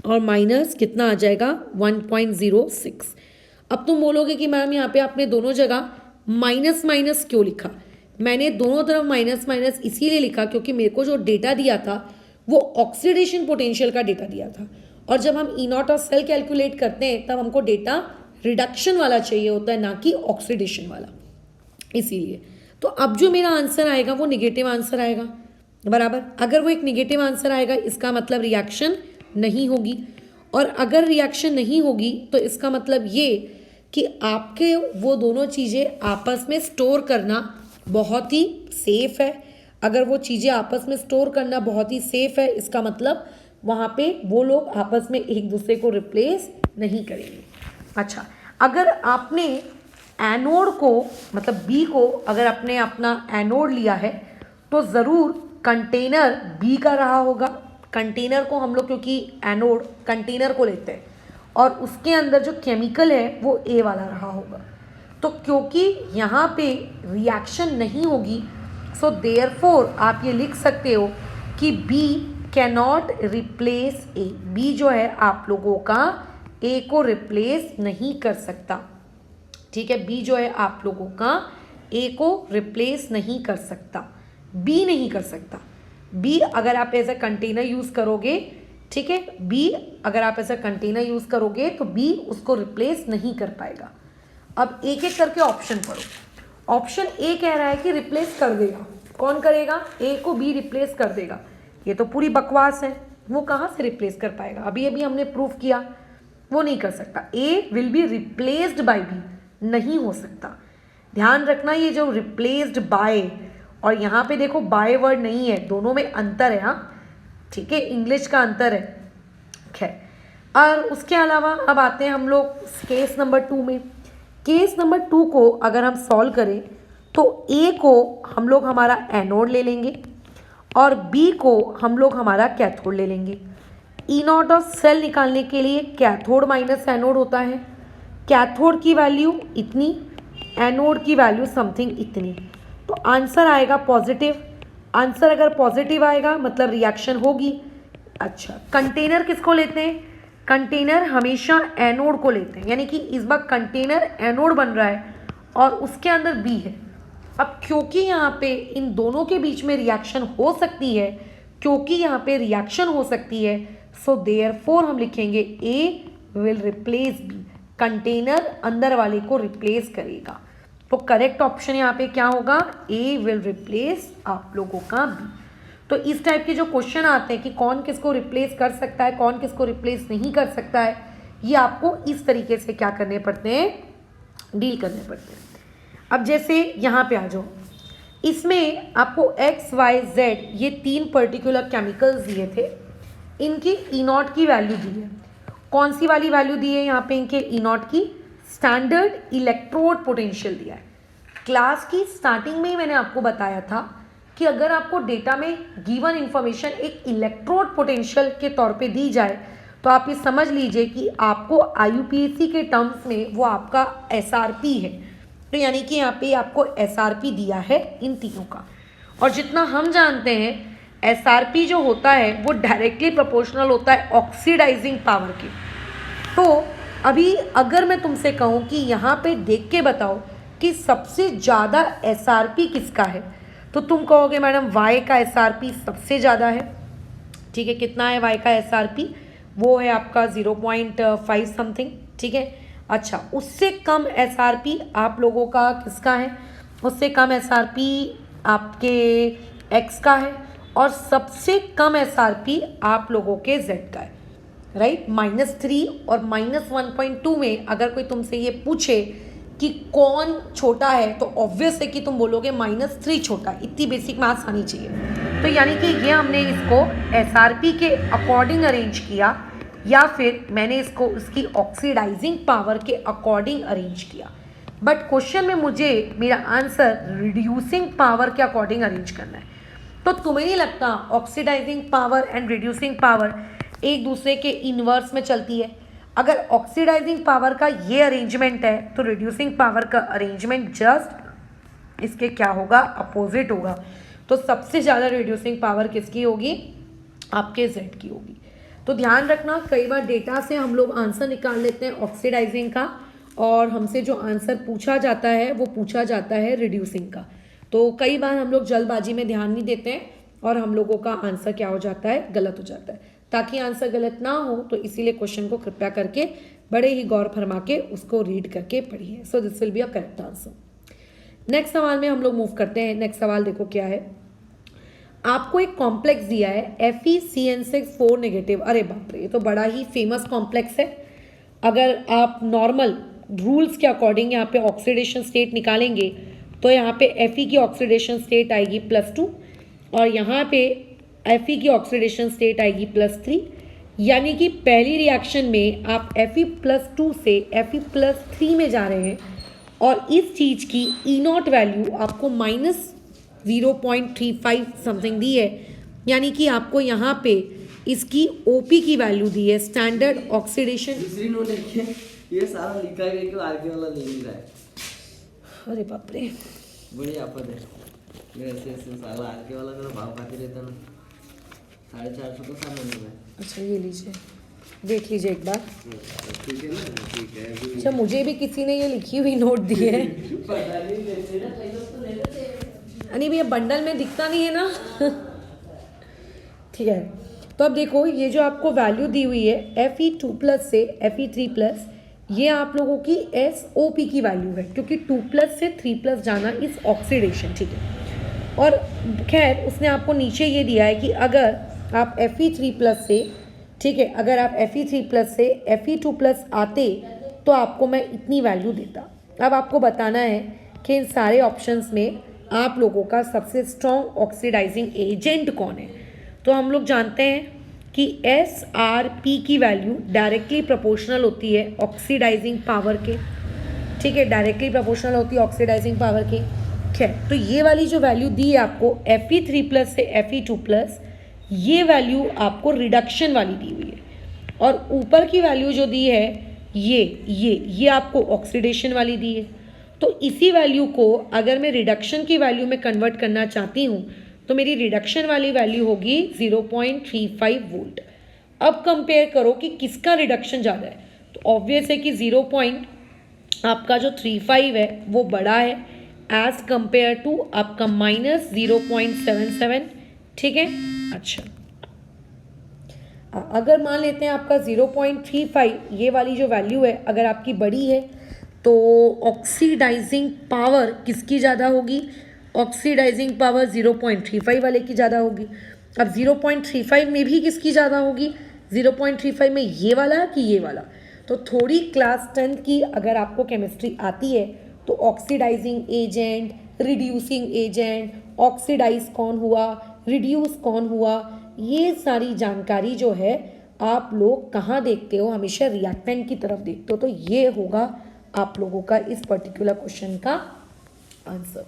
और माइनस कितना आ जाएगा 1.06। अब तुम बोलोगे कि मैम यहाँ पे आपने दोनों जगह माइनस माइनस क्यों लिखा। मैंने दोनों तरफ माइनस माइनस इसीलिए लिखा क्योंकि मेरे को जो डेटा दिया था वो ऑक्सीडेशन पोटेंशियल का डेटा दिया था, और जब हम ई नॉट ऑफ सेल कैलकुलेट करते हैं तब हमको डेटा रिडक्शन वाला चाहिए होता है, ना कि ऑक्सीडेशन वाला। इसीलिए तो अब जो मेरा आंसर आएगा वो निगेटिव आंसर आएगा, बराबर। अगर वो एक निगेटिव आंसर आएगा इसका मतलब रिएक्शन नहीं होगी, और अगर रिएक्शन नहीं होगी तो इसका मतलब ये कि आपके वो दोनों चीज़ें आपस में स्टोर करना बहुत ही सेफ है। अगर वो चीज़ें आपस में स्टोर करना बहुत ही सेफ है, इसका मतलब वहाँ पे वो लोग आपस में एक दूसरे को रिप्लेस नहीं करेंगे। अच्छा, अगर आपने एनोड को, मतलब बी को, अगर आपने अपना एनोड लिया है तो ज़रूर कंटेनर बी का रहा होगा। कंटेनर को हम लोग, क्योंकि एनोड कंटेनर को लेते हैं, और उसके अंदर जो केमिकल है वो ए वाला रहा होगा। तो क्योंकि यहाँ पे रिएक्शन नहीं होगी, सो देयरफॉर आप ये लिख सकते हो कि बी कैनॉट रिप्लेस ए। बी जो है आप लोगों का ए को रिप्लेस नहीं कर सकता। ठीक है, बी जो है आप लोगों का ए को रिप्लेस नहीं कर सकता, बी नहीं कर सकता। बी अगर आप एज अ कंटेनर यूज़ करोगे, ठीक है, बी अगर आप ऐसा कंटेनर यूज़ करोगे तो बी उसको रिप्लेस नहीं कर पाएगा। अब एक एक करके ऑप्शन पढ़ो। ऑप्शन ए कह रहा है कि रिप्लेस कर देगा। कौन करेगा? ए को बी रिप्लेस कर देगा। ये तो पूरी बकवास है, वो कहाँ से रिप्लेस कर पाएगा? अभी अभी हमने प्रूफ किया वो नहीं कर सकता। A will be replaced by B, नहीं हो सकता। ध्यान रखना, ये जो रिप्लेस्ड बाय और यहाँ पे देखो बाय वर्ड नहीं है, दोनों में अंतर है। हाँ ठीक है, इंग्लिश का अंतर है। खैर, और उसके अलावा अब आते हैं हम लोग केस नंबर 2 में। केस नंबर 2 को अगर हम सॉल्व करें तो ए को हम लोग हमारा एनोड ले लेंगे और बी को हम लोग हमारा कैथोड ले लेंगे। ई नॉट ऑफ सेल निकालने के लिए कैथोड माइनस एनोड होता है। कैथोड की वैल्यू इतनी, एनोड की वैल्यू समथिंग इतनी, तो आंसर आएगा पॉजिटिव। आंसर अगर पॉजिटिव आएगा मतलब रिएक्शन होगी। अच्छा, कंटेनर किसको लेते हैं? कंटेनर हमेशा एनोड को लेते हैं, यानी कि इस बार कंटेनर एनोड बन रहा है और उसके अंदर बी है। अब क्योंकि यहाँ पे इन दोनों के बीच में रिएक्शन हो सकती है, क्योंकि यहाँ पे रिएक्शन हो सकती है, सो देयरफॉर हम लिखेंगे ए विल रिप्लेस बी। कंटेनर अंदर वाले को रिप्लेस करेगा, तो करेक्ट ऑप्शन यहाँ पे क्या होगा? ए विल रिप्लेस आप लोगों का बी। तो इस टाइप के जो क्वेश्चन आते हैं कि कौन किसको रिप्लेस कर सकता है, कौन किसको रिप्लेस नहीं कर सकता है, ये आपको इस तरीके से क्या करने पड़ते हैं? डील करने पड़ते हैं। अब जैसे यहाँ पे आ जाओ, इसमें आपको एक्स वाई जेड ये 3 पर्टिकुलर केमिकल्स दिए थे, इनकी ई नॉट की वैल्यू दी है। कौन सी वाली वैल्यू दी है यहाँ पे? इनके ई नॉट की स्टैंडर्ड इलेक्ट्रोड पोटेंशियल दिया है। क्लास की स्टार्टिंग में ही मैंने आपको बताया था कि अगर आपको डेटा में गिवन इंफॉर्मेशन एक इलेक्ट्रोड पोटेंशियल के तौर पे दी जाए तो आप ये समझ लीजिए कि आपको IUPAC के टर्म्स में वो आपका SRP है। तो यानी कि यहाँ पे आपको SRP दिया है इन तीनों का, और जितना हम जानते हैं SRP जो होता है वो डायरेक्टली प्रोपोर्शनल होता है ऑक्सीडाइजिंग पावर के। तो अभी अगर मैं तुमसे कहूँ कि यहाँ पे देख के बताओ कि सबसे ज़्यादा SRP किसका है, तो तुम कहोगे मैडम Y का SRP सबसे ज़्यादा है। ठीक है, कितना है Y का SRP? वो है आपका 0.5 समथिंग। ठीक है, अच्छा, उससे कम SRP आप लोगों का किसका है? उससे कम SRP आपके X का है, और सबसे कम SRP आप लोगों के Z का है, राइट? -3 और -1.2 में अगर कोई तुमसे ये पूछे कि कौन छोटा है तो ऑब्वियस है कि तुम बोलोगे -3 छोटा। इतनी बेसिक मैथ्स आनी चाहिए। तो यानी कि ये हमने इसको SRP के अकॉर्डिंग अरेंज किया, या फिर मैंने इसको उसकी ऑक्सीडाइजिंग पावर के अकॉर्डिंग अरेंज किया। बट क्वेश्चन में मुझे मेरा आंसर रिड्यूसिंग पावर के अकॉर्डिंग अरेंज करना है। तो तुम्हें नहीं लगता oxidising power and reducing power एक दूसरे के इनवर्स में चलती है? अगर ऑक्सीडाइजिंग पावर का ये अरेंजमेंट है तो रिड्यूसिंग पावर का अरेंजमेंट जस्ट इसके क्या होगा? अपोजिट होगा। तो सबसे ज़्यादा रिड्यूसिंग पावर किसकी होगी? आपके Z की होगी। तो ध्यान रखना, कई बार डेटा से हम लोग आंसर निकाल लेते हैं ऑक्सीडाइजिंग का, और हमसे जो आंसर पूछा जाता है वो पूछा जाता है रिड्यूसिंग का। तो कई बार हम लोग जल्दबाजी में ध्यान नहीं देते हैं और हम लोगों का आंसर क्या हो जाता है? गलत हो जाता है। ताकि आंसर गलत ना हो तो इसीलिए क्वेश्चन को कृपया करके बड़े ही गौर फरमा के उसको रीड करके पढ़िए। So this will be a correct answer. Next सवाल में हम लोग मूव करते हैं। नेक्स्ट सवाल देखो क्या है। आपको एक कॉम्प्लेक्स दिया है FeCN6 नेगेटिव। अरे बाप रे, ये तो बड़ा ही फेमस कॉम्प्लेक्स है। अगर आप नॉर्मल रूल्स के अकॉर्डिंग यहाँ पे ऑक्सीडेशन स्टेट निकालेंगे तो यहाँ पे Fe की ऑक्सीडेशन स्टेट आएगी +2 और यहाँ पे Fe की ऑक्सीडेशन स्टेट आएगी +3। यानी कि पहली रिएक्शन में आप Fe+2 से Fe+3 में जा रहे हैं, और इस चीज़ की E0 वैल्यू आपको -0.35 समथिंग दी है। यानी कि आपको यहाँ पे इसकी OP की वैल्यू दी है, स्टैंडर्ड ऑक्सीडेशन। दूसरी नोट देखिए, ये सारा लिखा है कि आगे वाला नहीं लिख रहा है। अरे बाप रे, बड़ी आफत है। ये ऐसे साला आगे वाला का भाव खाते रहता ना, 450 का सामान है। अच्छा ये लीजिए, देख लीजिए एक बार। ठीक है ना? ठीक है। अच्छा, मुझे भी किसी ने ये लिखी हुई नोट दी है। नहीं भैया, बंडल में दिखता नहीं है ना। ठीक है, तो अब देखो ये जो आपको वैल्यू दी हुई है Fe2+ से Fe3+, ये आप लोगों की SOP की वैल्यू है, क्योंकि 2+ से 3+ जाना इस ऑक्सीडेशन। ठीक है, और खैर उसने आपको नीचे ये दिया है कि अगर आप Fe3+ से, ठीक है, अगर आप Fe3+ से Fe2+ आते तो आपको मैं इतनी वैल्यू देता। अब आपको बताना है कि इन सारे ऑप्शंस में आप लोगों का सबसे स्ट्रॉन्ग ऑक्सीडाइजिंग एजेंट कौन है। तो हम लोग जानते हैं कि SRP की वैल्यू डायरेक्टली प्रोपोर्शनल होती है ऑक्सीडाइजिंग पावर के, ठीक है, डायरेक्टली प्रोपोर्शनल होती है ऑक्सीडाइजिंग पावर के। खैर, तो ये वाली जो वैल्यू दी है आपको Fe3+ से Fe2+, ये वैल्यू आपको रिडक्शन वाली दी हुई है, और ऊपर की वैल्यू जो दी है ये आपको ऑक्सीडेशन वाली दी है। तो इसी वैल्यू को अगर मैं रिडक्शन की वैल्यू में कन्वर्ट करना चाहती हूँ तो मेरी रिडक्शन वाली वैल्यू होगी 0.35 वोल्ट। अब कंपेयर करो कि किसका रिडक्शन ज़्यादा है, तो ऑब्वियस है कि 0.35 है वो बड़ा है एज कंपेयर टू आपका -0.77, ठीक है। अच्छा, अगर मान लेते हैं आपका 0.35 ये वाली जो वैल्यू है अगर आपकी बड़ी है तो ऑक्सीडाइजिंग पावर किसकी ज़्यादा होगी, ऑक्सीडाइजिंग पावर 0.35 वाले की ज़्यादा होगी। अब 0.35 में भी किसकी ज़्यादा होगी, 0.35 में ये वाला कि ये वाला। तो थोड़ी क्लास 10 की अगर आपको केमिस्ट्री आती है तो oxidising agent, reducing agent, oxidise कौन हुआ, रिड्यूस कौन हुआ, ये सारी जानकारी जो है आप लोग कहाँ देखते हो, हमेशा रिएक्टेंट की तरफ देखते हो। तो ये होगा आप लोगों का इस पर्टिकुलर क्वेश्चन का आंसर,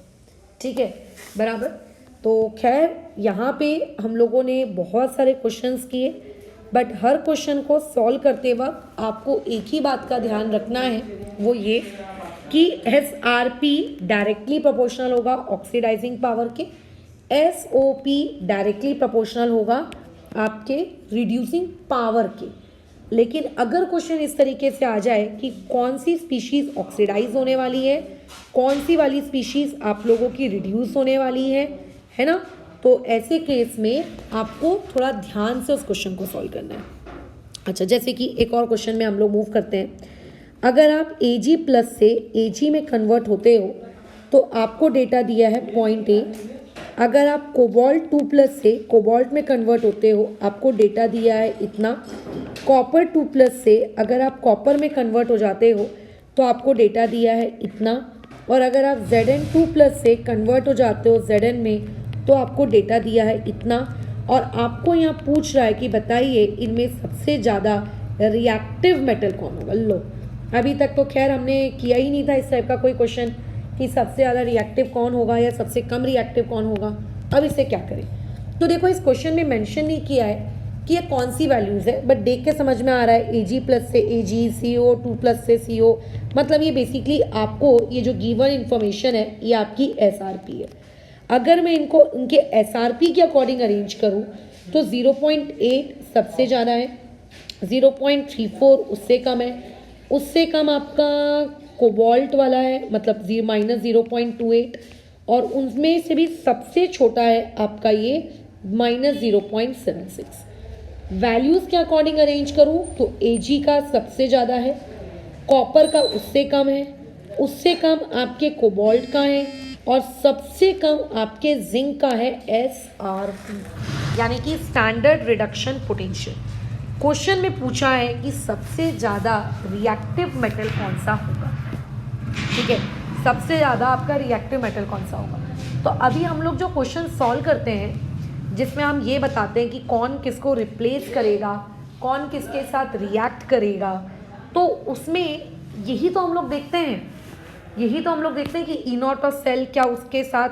ठीक है, बराबर। तो खैर यहाँ पे हम लोगों ने बहुत सारे क्वेश्चंस किए, बट हर क्वेश्चन को सॉल्व करते वक्त आपको एक ही बात का ध्यान रखना है, वो ये कि SRP डायरेक्टली प्रोपोर्शनल होगा ऑक्सीडाइजिंग पावर के, SOP डायरेक्टली प्रोपोर्शनल होगा आपके रिड्यूसिंग पावर के। लेकिन अगर क्वेश्चन इस तरीके से आ जाए कि कौन सी स्पीशीज़ ऑक्सीडाइज होने वाली है, कौन सी वाली स्पीशीज़ आप लोगों की रिड्यूस होने वाली है ना, तो ऐसे केस में आपको थोड़ा ध्यान से उस क्वेश्चन को सॉल्व करना है। अच्छा, जैसे कि एक और क्वेश्चन में हम लोग मूव करते हैं। अगर आप Ag+ से Ag में कन्वर्ट होते हो तो आपको डेटा दिया है 0.8। अगर आप कोबाल्ट 2+ से कोबाल्ट में कन्वर्ट होते हो आपको डेटा दिया है इतना। कॉपर 2+ से अगर आप कॉपर में कन्वर्ट हो जाते हो तो आपको डेटा दिया है इतना। और अगर आप Zn2+ से कन्वर्ट हो जाते हो Zn में तो आपको डेटा दिया है इतना। और आपको यहाँ पूछ रहा है कि बताइए इनमें सबसे ज़्यादा रिएक्टिव मेटल कौन होगा। लो, अभी तक तो खैर हमने किया ही नहीं था इस टाइप का कोई क्वेश्चन कि सबसे ज़्यादा रिएक्टिव कौन होगा या सबसे कम रिएक्टिव कौन होगा। अब इसे क्या करें, तो देखो इस क्वेश्चन में मेंशन नहीं किया है कि ये कौन सी वैल्यूज़ है, बट देख के समझ में आ रहा है Ag+ से Ag, CO 2+ से CO, मतलब ये बेसिकली आपको ये जो गिवन इन्फॉर्मेशन है ये आपकी SRP है। अगर मैं इनको इनके SRP के अकॉर्डिंग अरेंज करूँ तो 0.8 सबसे ज़्यादा है, 0.34 उससे कम है, उससे कम आपका कोबाल्ट वाला है मतलब -0.28, और उनमें से भी सबसे छोटा है आपका ये -0.76। वैल्यूज़ के अकॉर्डिंग अरेंज करूँ तो Ag का सबसे ज़्यादा है, कॉपर का उससे कम है, उससे कम आपके कोबाल्ट का है, और सबसे कम आपके जिंक का है SRP, यानी कि स्टैंडर्ड रिडक्शन पोटेंशियल। क्वेश्चन में पूछा है कि सबसे ज़्यादा रिएक्टिव मेटल कौन सा होगा, ठीक है, सबसे ज़्यादा आपका रिएक्टिव मेटल कौन सा होगा। तो अभी हम लोग जो क्वेश्चन सॉल्व करते हैं जिसमें हम ये बताते हैं कि कौन किसको रिप्लेस करेगा, कौन किसके साथ रिएक्ट करेगा, तो उसमें यही तो हम लोग देखते हैं कि E0 और सेल क्या उसके साथ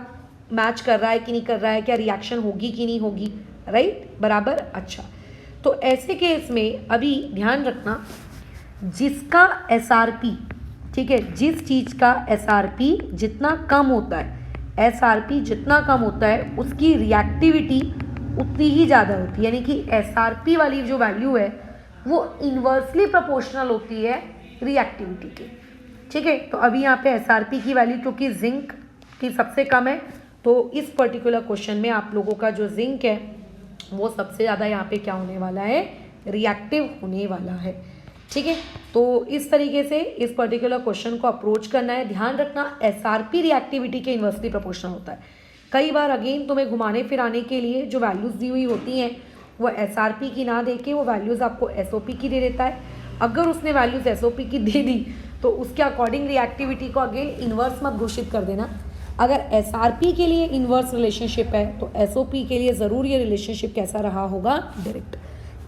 मैच कर रहा है कि नहीं कर रहा है, क्या रिएक्शन होगी कि नहीं होगी, राइट, बराबर। अच्छा, तो ऐसे केस में अभी ध्यान रखना जिसका SRP, ठीक है, जिस चीज़ का SRP जितना कम होता है, SRP जितना कम होता है उसकी रिएक्टिविटी उतनी ही ज़्यादा होती है, यानी कि SRP वाली जो वैल्यू है वो इन्वर्सली प्रोपोर्शनल होती है रिएक्टिविटी के, ठीक है। तो अभी यहाँ पे SRP की वैल्यू क्योंकि जिंक की सबसे कम है तो इस पर्टिकुलर क्वेश्चन में आप लोगों का जो जिंक है वो सबसे ज़्यादा यहाँ पे क्या होने वाला है, रिएक्टिव होने वाला है, ठीक है। तो इस तरीके से इस पर्टिकुलर क्वेश्चन को अप्रोच करना है। ध्यान रखना SRP रिएक्टिविटी के इन्वर्सली प्रोपोर्शनल होता है। कई बार अगेन तुम्हें घुमाने फिराने के लिए जो वैल्यूज़ दी हुई होती हैं वो SRP की ना देके वो वैल्यूज़ आपको SOP की दे देता है। अगर उसने वैल्यूज़ SOP की दे दी तो उसके अकॉर्डिंग रिएक्टिविटी को अगेन इन्वर्स मत घोषित कर देना, अगर SRP के लिए इन्वर्स रिलेशनशिप है तो SOP के लिए ज़रूर ये रिलेशनशिप कैसा रहा होगा, डायरेक्ट।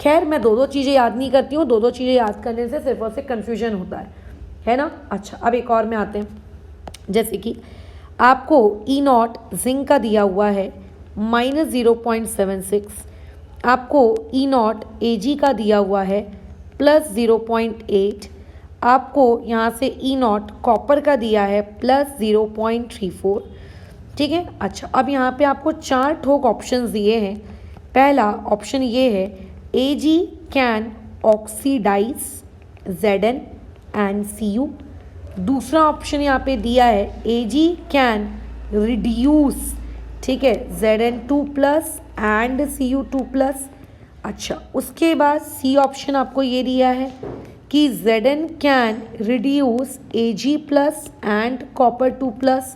खैर मैं दो चीज़ें याद नहीं करती हूँ, दो चीज़ें याद करने से सिर्फ और सिर्फ कन्फ्यूजन होता है ना। अच्छा, अब एक और में आते हैं, जैसे कि आपको E0 जिंक का दिया हुआ है -0.76, आपको E0 Ag का दिया हुआ है +0.8, आपको यहाँ से E0 कॉपर का दिया है +0.34, ठीक है। अच्छा, अब यहाँ पे आपको 4 ठोक ऑप्शंस दिए हैं। पहला ऑप्शन ये है Ag can oxidise Zn and Cu। दूसरा ऑप्शन यहाँ पे दिया है Ag कैन रिड्यूस, ठीक है, Zn2+ एंड Cu2+। अच्छा, उसके बाद सी ऑप्शन आपको ये दिया है कि Zn can reduce Ag+ and copper 2+।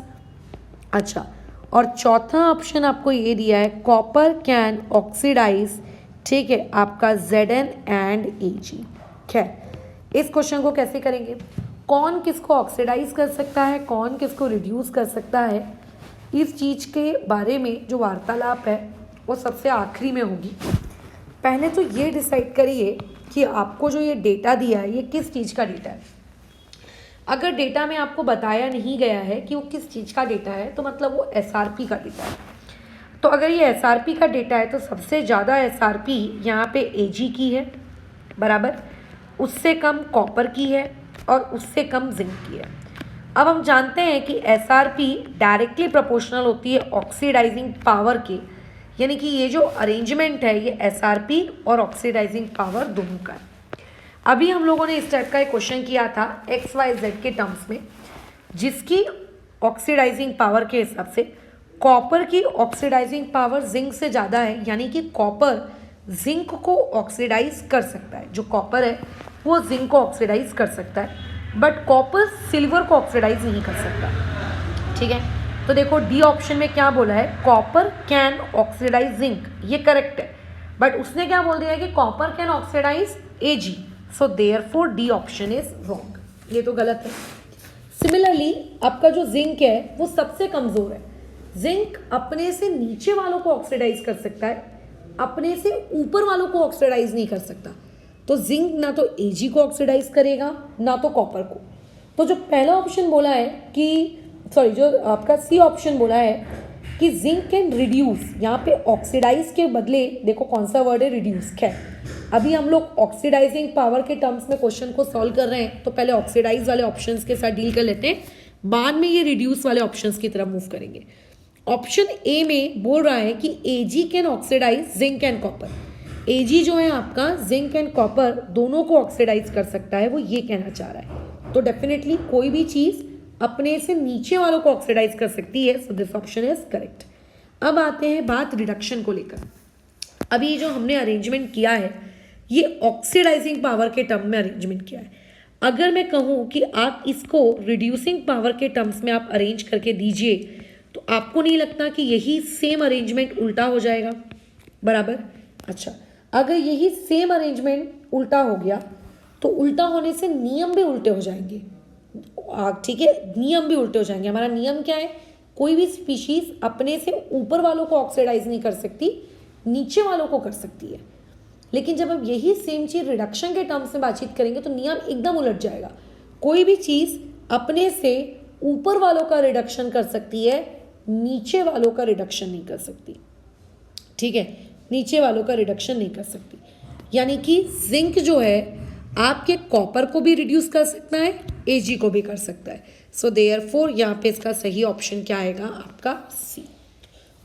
अच्छा, और चौथा ऑप्शन आपको ये दिया है कॉपर कैन ऑक्सीडाइज, ठीक है, आपका Zn एंड Ag। खैर, इस क्वेश्चन को कैसे करेंगे, कौन किसको ऑक्सीडाइज कर सकता है, कौन किसको रिड्यूस कर सकता है, इस चीज़ के बारे में जो वार्तालाप है वो सबसे आखिरी में होगी। पहले तो ये डिसाइड करिए कि आपको जो ये डेटा दिया है ये किस चीज़ का डेटा है। अगर डेटा में आपको बताया नहीं गया है कि वो किस चीज़ का डेटा है तो मतलब वो SRP का डेटा है। तो अगर ये SRP का डेटा है तो सबसे ज़्यादा SRP यहाँ पे Ag की है, बराबर, उससे कम कॉपर की है और उससे कम जिंक की है। अब हम जानते हैं कि SRP डायरेक्टली प्रोपोर्शनल होती है ऑक्सीडाइजिंग पावर के, यानी कि ये जो अरेंजमेंट है ये SRP और ऑक्सीडाइजिंग पावर दोनों का है। अभी हम लोगों ने इस टाइप का एक क्वेश्चन किया था XYZ के टर्म्स में, जिसकी ऑक्सीडाइजिंग पावर के हिसाब से कॉपर की ऑक्सीडाइजिंग पावर जिंक से ज़्यादा है, यानी कि कॉपर जिंक को ऑक्सीडाइज कर सकता है। जो कॉपर है वो जिंक को ऑक्सीडाइज कर सकता है, बट कॉपर सिल्वर को ऑक्सीडाइज नहीं कर सकता, ठीक है। तो देखो डी ऑप्शन में क्या बोला है, कॉपर कैन ऑक्सीडाइज जिंक, ये करेक्ट है, बट उसने क्या बोल दिया है कि copper can oxidise Ag, so therefore D option is wrong, ये तो गलत है। सिमिलरली आपका जो जिंक है वो सबसे कमज़ोर है। जिंक अपने से नीचे वालों को ऑक्सीडाइज कर सकता है, अपने से ऊपर वालों को ऑक्सीडाइज नहीं कर सकता। तो जिंक ना तो Ag को ऑक्सीडाइज करेगा ना तो कॉपर को। तो जो पहला ऑप्शन बोला है कि जो आपका सी ऑप्शन बोला है कि जिंक कैन रिड्यूस, यहाँ पे ऑक्सीडाइज के बदले देखो कौन सा वर्ड है, रिड्यूस। खैर, अभी हम लोग ऑक्सीडाइजिंग पावर के टर्म्स में क्वेश्चन को सॉल्व कर रहे हैं, तो पहले ऑक्सीडाइज वाले ऑप्शंस के साथ डील कर लेते हैं, बाद में ये रिड्यूस वाले ऑप्शंस की तरफ मूव करेंगे। ऑप्शन ए में बोल रहा है कि Ag can oxidise zinc and copper. Ag जो है आपका जिंक एंड कॉपर दोनों को ऑक्सीडाइज कर सकता है, वो ये कहना चाह रहा है। तो डेफिनेटली कोई भी चीज़ अपने से नीचे वालों को ऑक्सीडाइज कर सकती है, so this option is correct. अब आते हैं बात रिडक्शन को लेकर। अभी जो हमने अरेंजमेंट किया है ये ऑक्सीडाइजिंग पावर के टर्म में अरेंजमेंट किया है। अगर मैं कहूँ कि आप इसको रिड्यूसिंग पावर के टर्म्स में आप अरेंज करके दीजिए तो आपको नहीं लगता कि यही सेम अरेंजमेंट उल्टा हो जाएगा, बराबर। अच्छा, अगर यही सेम अरेंजमेंट उल्टा हो गया तो उल्टा होने से नियम भी उल्टे हो जाएंगे, ठीक है, नियम भी उल्टे हो जाएंगे। हमारा नियम क्या है, कोई भी स्पीशीज अपने से ऊपर वालों को ऑक्सीडाइज नहीं कर सकती, नीचे वालों को कर सकती है। लेकिन जब हम यही सेम चीज़ रिडक्शन के टर्म्स में बातचीत करेंगे तो नियम एकदम उलट जाएगा। कोई भी चीज़ अपने से ऊपर वालों का रिडक्शन कर सकती है, नीचे वालों का रिडक्शन नहीं कर सकती, ठीक है, नीचे वालों का रिडक्शन नहीं कर सकती। यानी कि जिंक जो है आपके कॉपर को भी रिड्यूस कर सकता है, Ag को भी कर सकता है। सो देयरफॉर यहाँ पे इसका सही ऑप्शन क्या आएगा, आपका सी।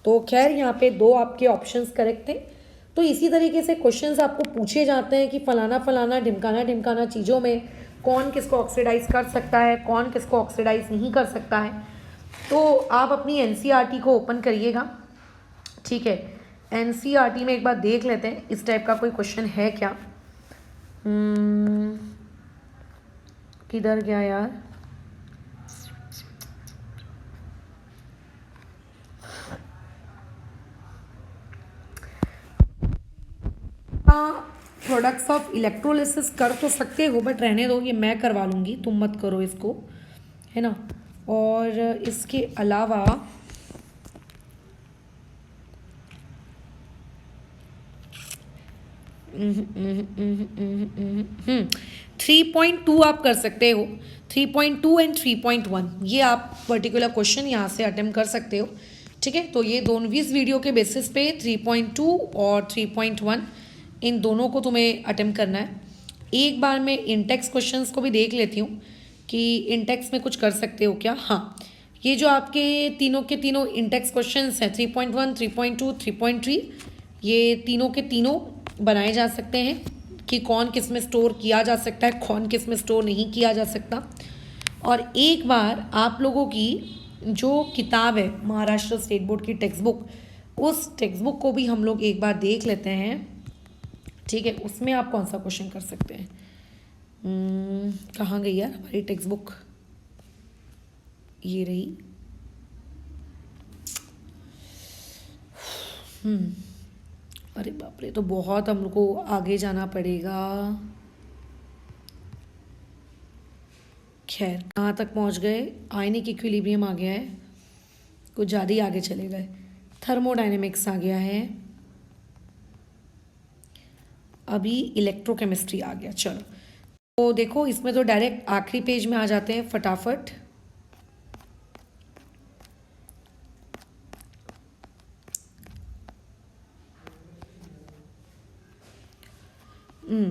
तो खैर यहाँ पे दो आपके ऑप्शंस करेक्ट हैं। तो इसी तरीके से क्वेश्चंस आपको पूछे जाते हैं कि फलाना फलाना ढिमकाना ढिमकाना चीज़ों में कौन किसको ऑक्सीडाइज कर सकता है, कौन किसको ऑक्सीडाइज नहीं कर सकता है। तो आप अपनी NCERT को ओपन करिएगा, ठीक है। NCERT में एक बार देख लेते हैं इस टाइप का कोई क्वेश्चन है क्या। किधर गया यार, प्रोडक्ट्स ऑफ इलेक्ट्रोलिसिस कर तो सकते हो बट रहने दो, ये मैं करवा लूँगी, तुम मत करो इसको, है ना। और इसके अलावा 3.2 आप कर सकते हो, 3.2 एंड 3.1 ये आप पर्टिकुलर क्वेश्चन यहाँ से अटेम्प्ट कर सकते हो। ठीक है, तो ये दोनों इस वीडियो के बेसिस पे 3.2 और 3.1 इन दोनों को तुम्हें अटेम्प्ट करना है। एक बार मैं इंटेक्स क्वेश्चंस को भी देख लेती हूँ कि इंटेक्स में कुछ कर सकते हो क्या। हाँ, ये जो आपके तीनों के तीनों इंटेक्स क्वेश्चंस हैं 3.1, 3.2, 3.3 ये तीनों के तीनों बनाए जा सकते हैं कि कौन किस में स्टोर किया जा सकता है, कौन किस में स्टोर नहीं किया जा सकता। और एक बार आप लोगों की जो किताब है महाराष्ट्र स्टेट बोर्ड की टेक्स्ट बुक, उस टेक्स्ट बुक को भी हम लोग एक बार देख लेते हैं। ठीक है, उसमें आप कौन सा क्वेश्चन कर सकते हैं। कहाँ गई यार हमारी टेक्स्ट बुक, ये रही। अरे बाप रे, तो बहुत हम लोग को आगे जाना पड़ेगा। खैर, कहाँ तक पहुँच गए, आयनिक इक्विलिब्रियम आ गया है, कुछ ज़्यादा ही आगे चले गए। थर्मोडायनेमिक्स आ गया है, अभी इलेक्ट्रोकेमिस्ट्री आ गया। चलो तो देखो, इसमें तो डायरेक्ट आखिरी पेज में आ जाते हैं फटाफट।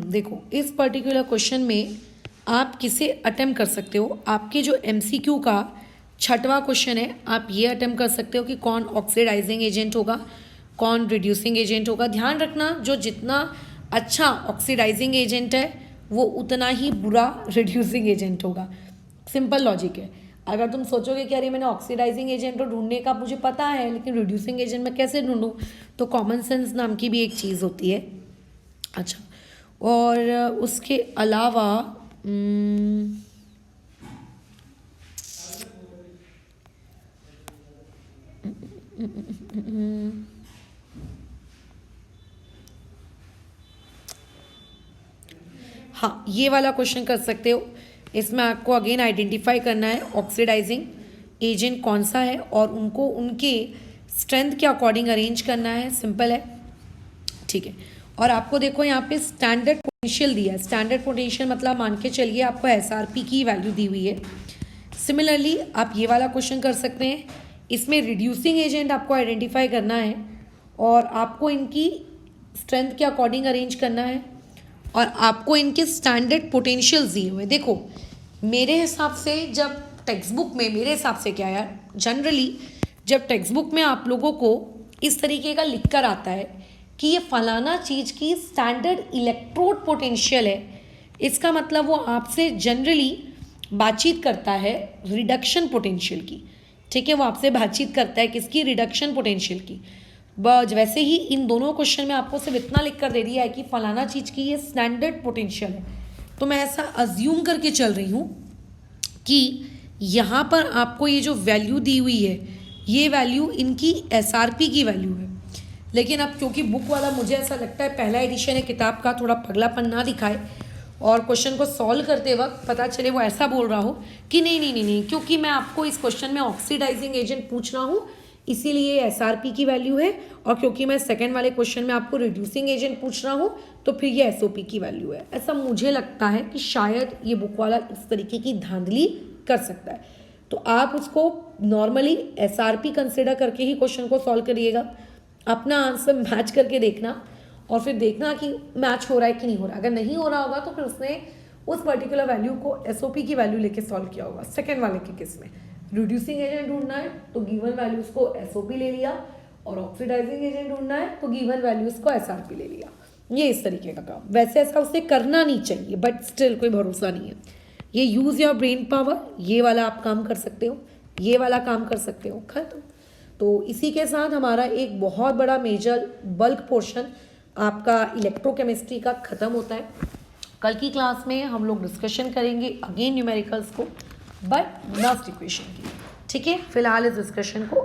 देखो, इस पर्टिकुलर क्वेश्चन में आप किसे अटेम्प्ट कर सकते हो। आपके जो एमसीक्यू का 6वां क्वेश्चन है, आप ये अटेम्प्ट कर सकते हो कि कौन ऑक्सीडाइजिंग एजेंट होगा, कौन रिड्यूसिंग एजेंट होगा। ध्यान रखना, जो जितना अच्छा ऑक्सीडाइजिंग एजेंट है वो उतना ही बुरा रिड्यूसिंग एजेंट होगा। सिंपल लॉजिक है। अगर तुम सोचोगे कि अरे मैंने ऑक्सीडाइजिंग एजेंट ढूंढने का मुझे पता है, लेकिन रिड्यूसिंग एजेंट मैं कैसे ढूंढूं, तो कॉमन सेंस नाम की भी एक चीज़ होती है। अच्छा, और उसके अलावा हाँ, ये वाला क्वेश्चन कर सकते हो। इसमें आपको अगेन आइडेंटिफाई करना है ऑक्सीडाइजिंग एजेंट कौन सा है और उनको उनके स्ट्रेंथ के अकॉर्डिंग अरेंज करना है। सिंपल है, ठीक है। और आपको देखो यहाँ पे स्टैंडर्ड पोटेंशियल दिया है। स्टैंडर्ड पोटेंशियल मतलब मान के चलिए आपको एसआरपी की वैल्यू दी हुई है। सिमिलरली आप ये वाला क्वेश्चन कर सकते हैं, इसमें रिड्यूसिंग एजेंट आपको आइडेंटिफाई करना है और आपको इनकी स्ट्रेंथ के अकॉर्डिंग अरेंज करना है और आपको इनके स्टैंडर्ड पोटेंशियल दिए हुए। देखो मेरे हिसाब से जब टेक्स्ट बुक में, मेरे हिसाब से क्या यार, जनरली जब टेक्स्ट बुक में आप लोगों को इस तरीके का लिख कर आता है कि ये फलाना चीज़ की स्टैंडर्ड इलेक्ट्रोड पोटेंशियल है, इसका मतलब वो आपसे जनरली बातचीत करता है रिडक्शन पोटेंशियल की। ठीक है, वो आपसे बातचीत करता है किसकी, रिडक्शन पोटेंशियल की। वैसे ही इन दोनों क्वेश्चन में आपको सिर्फ इतना लिख कर दे दिया है कि फलाना चीज़ की ये स्टैंडर्ड पोटेंशियल है। तो मैं ऐसा अज्यूम करके चल रही हूँ कि यहाँ पर आपको ये जो वैल्यू दी हुई है, ये वैल्यू इनकी एसआरपी की वैल्यू है। लेकिन अब क्योंकि बुक वाला, मुझे ऐसा लगता है पहला एडिशन है किताब का, थोड़ा पगलापन ना दिखाए और क्वेश्चन को सॉल्व करते वक्त पता चले वो ऐसा बोल रहा हो कि नहीं नहीं नहीं नहीं, क्योंकि मैं आपको इस क्वेश्चन में ऑक्सीडाइजिंग एजेंट पूछ रहा हूँ इसीलिए एसआरपी की वैल्यू है, और क्योंकि मैं सेकंड वाले क्वेश्चन में आपको रिड्यूसिंग एजेंट पूछ रहा हूँ तो फिर ये एसओपी की वैल्यू है। ऐसा मुझे लगता है कि शायद ये बुक वाला इस तरीके की धांधली कर सकता है। तो आप उसको नॉर्मली एसआरपी कंसिडर करके ही क्वेश्चन को सॉल्व करिएगा, अपना आंसर मैच करके देखना और फिर देखना कि मैच हो रहा है कि नहीं हो रहा। अगर नहीं हो रहा होगा तो फिर उसने उस पर्टिकुलर वैल्यू को एसओपी की वैल्यू लेके सॉल्व किया होगा। सेकंड वाले के केस में रिड्यूसिंग एजेंट ढूंढना है तो गिवन वैल्यूज को एसओपी ले लिया, और ऑक्सीडाइजिंग एजेंट ढूंढना है तो गिवन वैल्यूज को एसआरपी ले लिया। ये इस तरीके का काम। वैसे ऐसा उसे करना नहीं चाहिए, बट स्टिल कोई भरोसा नहीं है। ये यूज़ योर ब्रेन पावर, ये वाला आप काम कर सकते हो, ये वाला काम कर सकते हो, खत्म। तो इसी के साथ हमारा एक बहुत बड़ा मेजर बल्क पोर्शन आपका इलेक्ट्रोकेमिस्ट्री का ख़त्म होता है। कल की क्लास में हम लोग डिस्कशन करेंगे अगेन न्यूमेरिकल्स को, बट नर्व्स इक्वेशन की। ठीक है, फिलहाल इस डिस्कशन को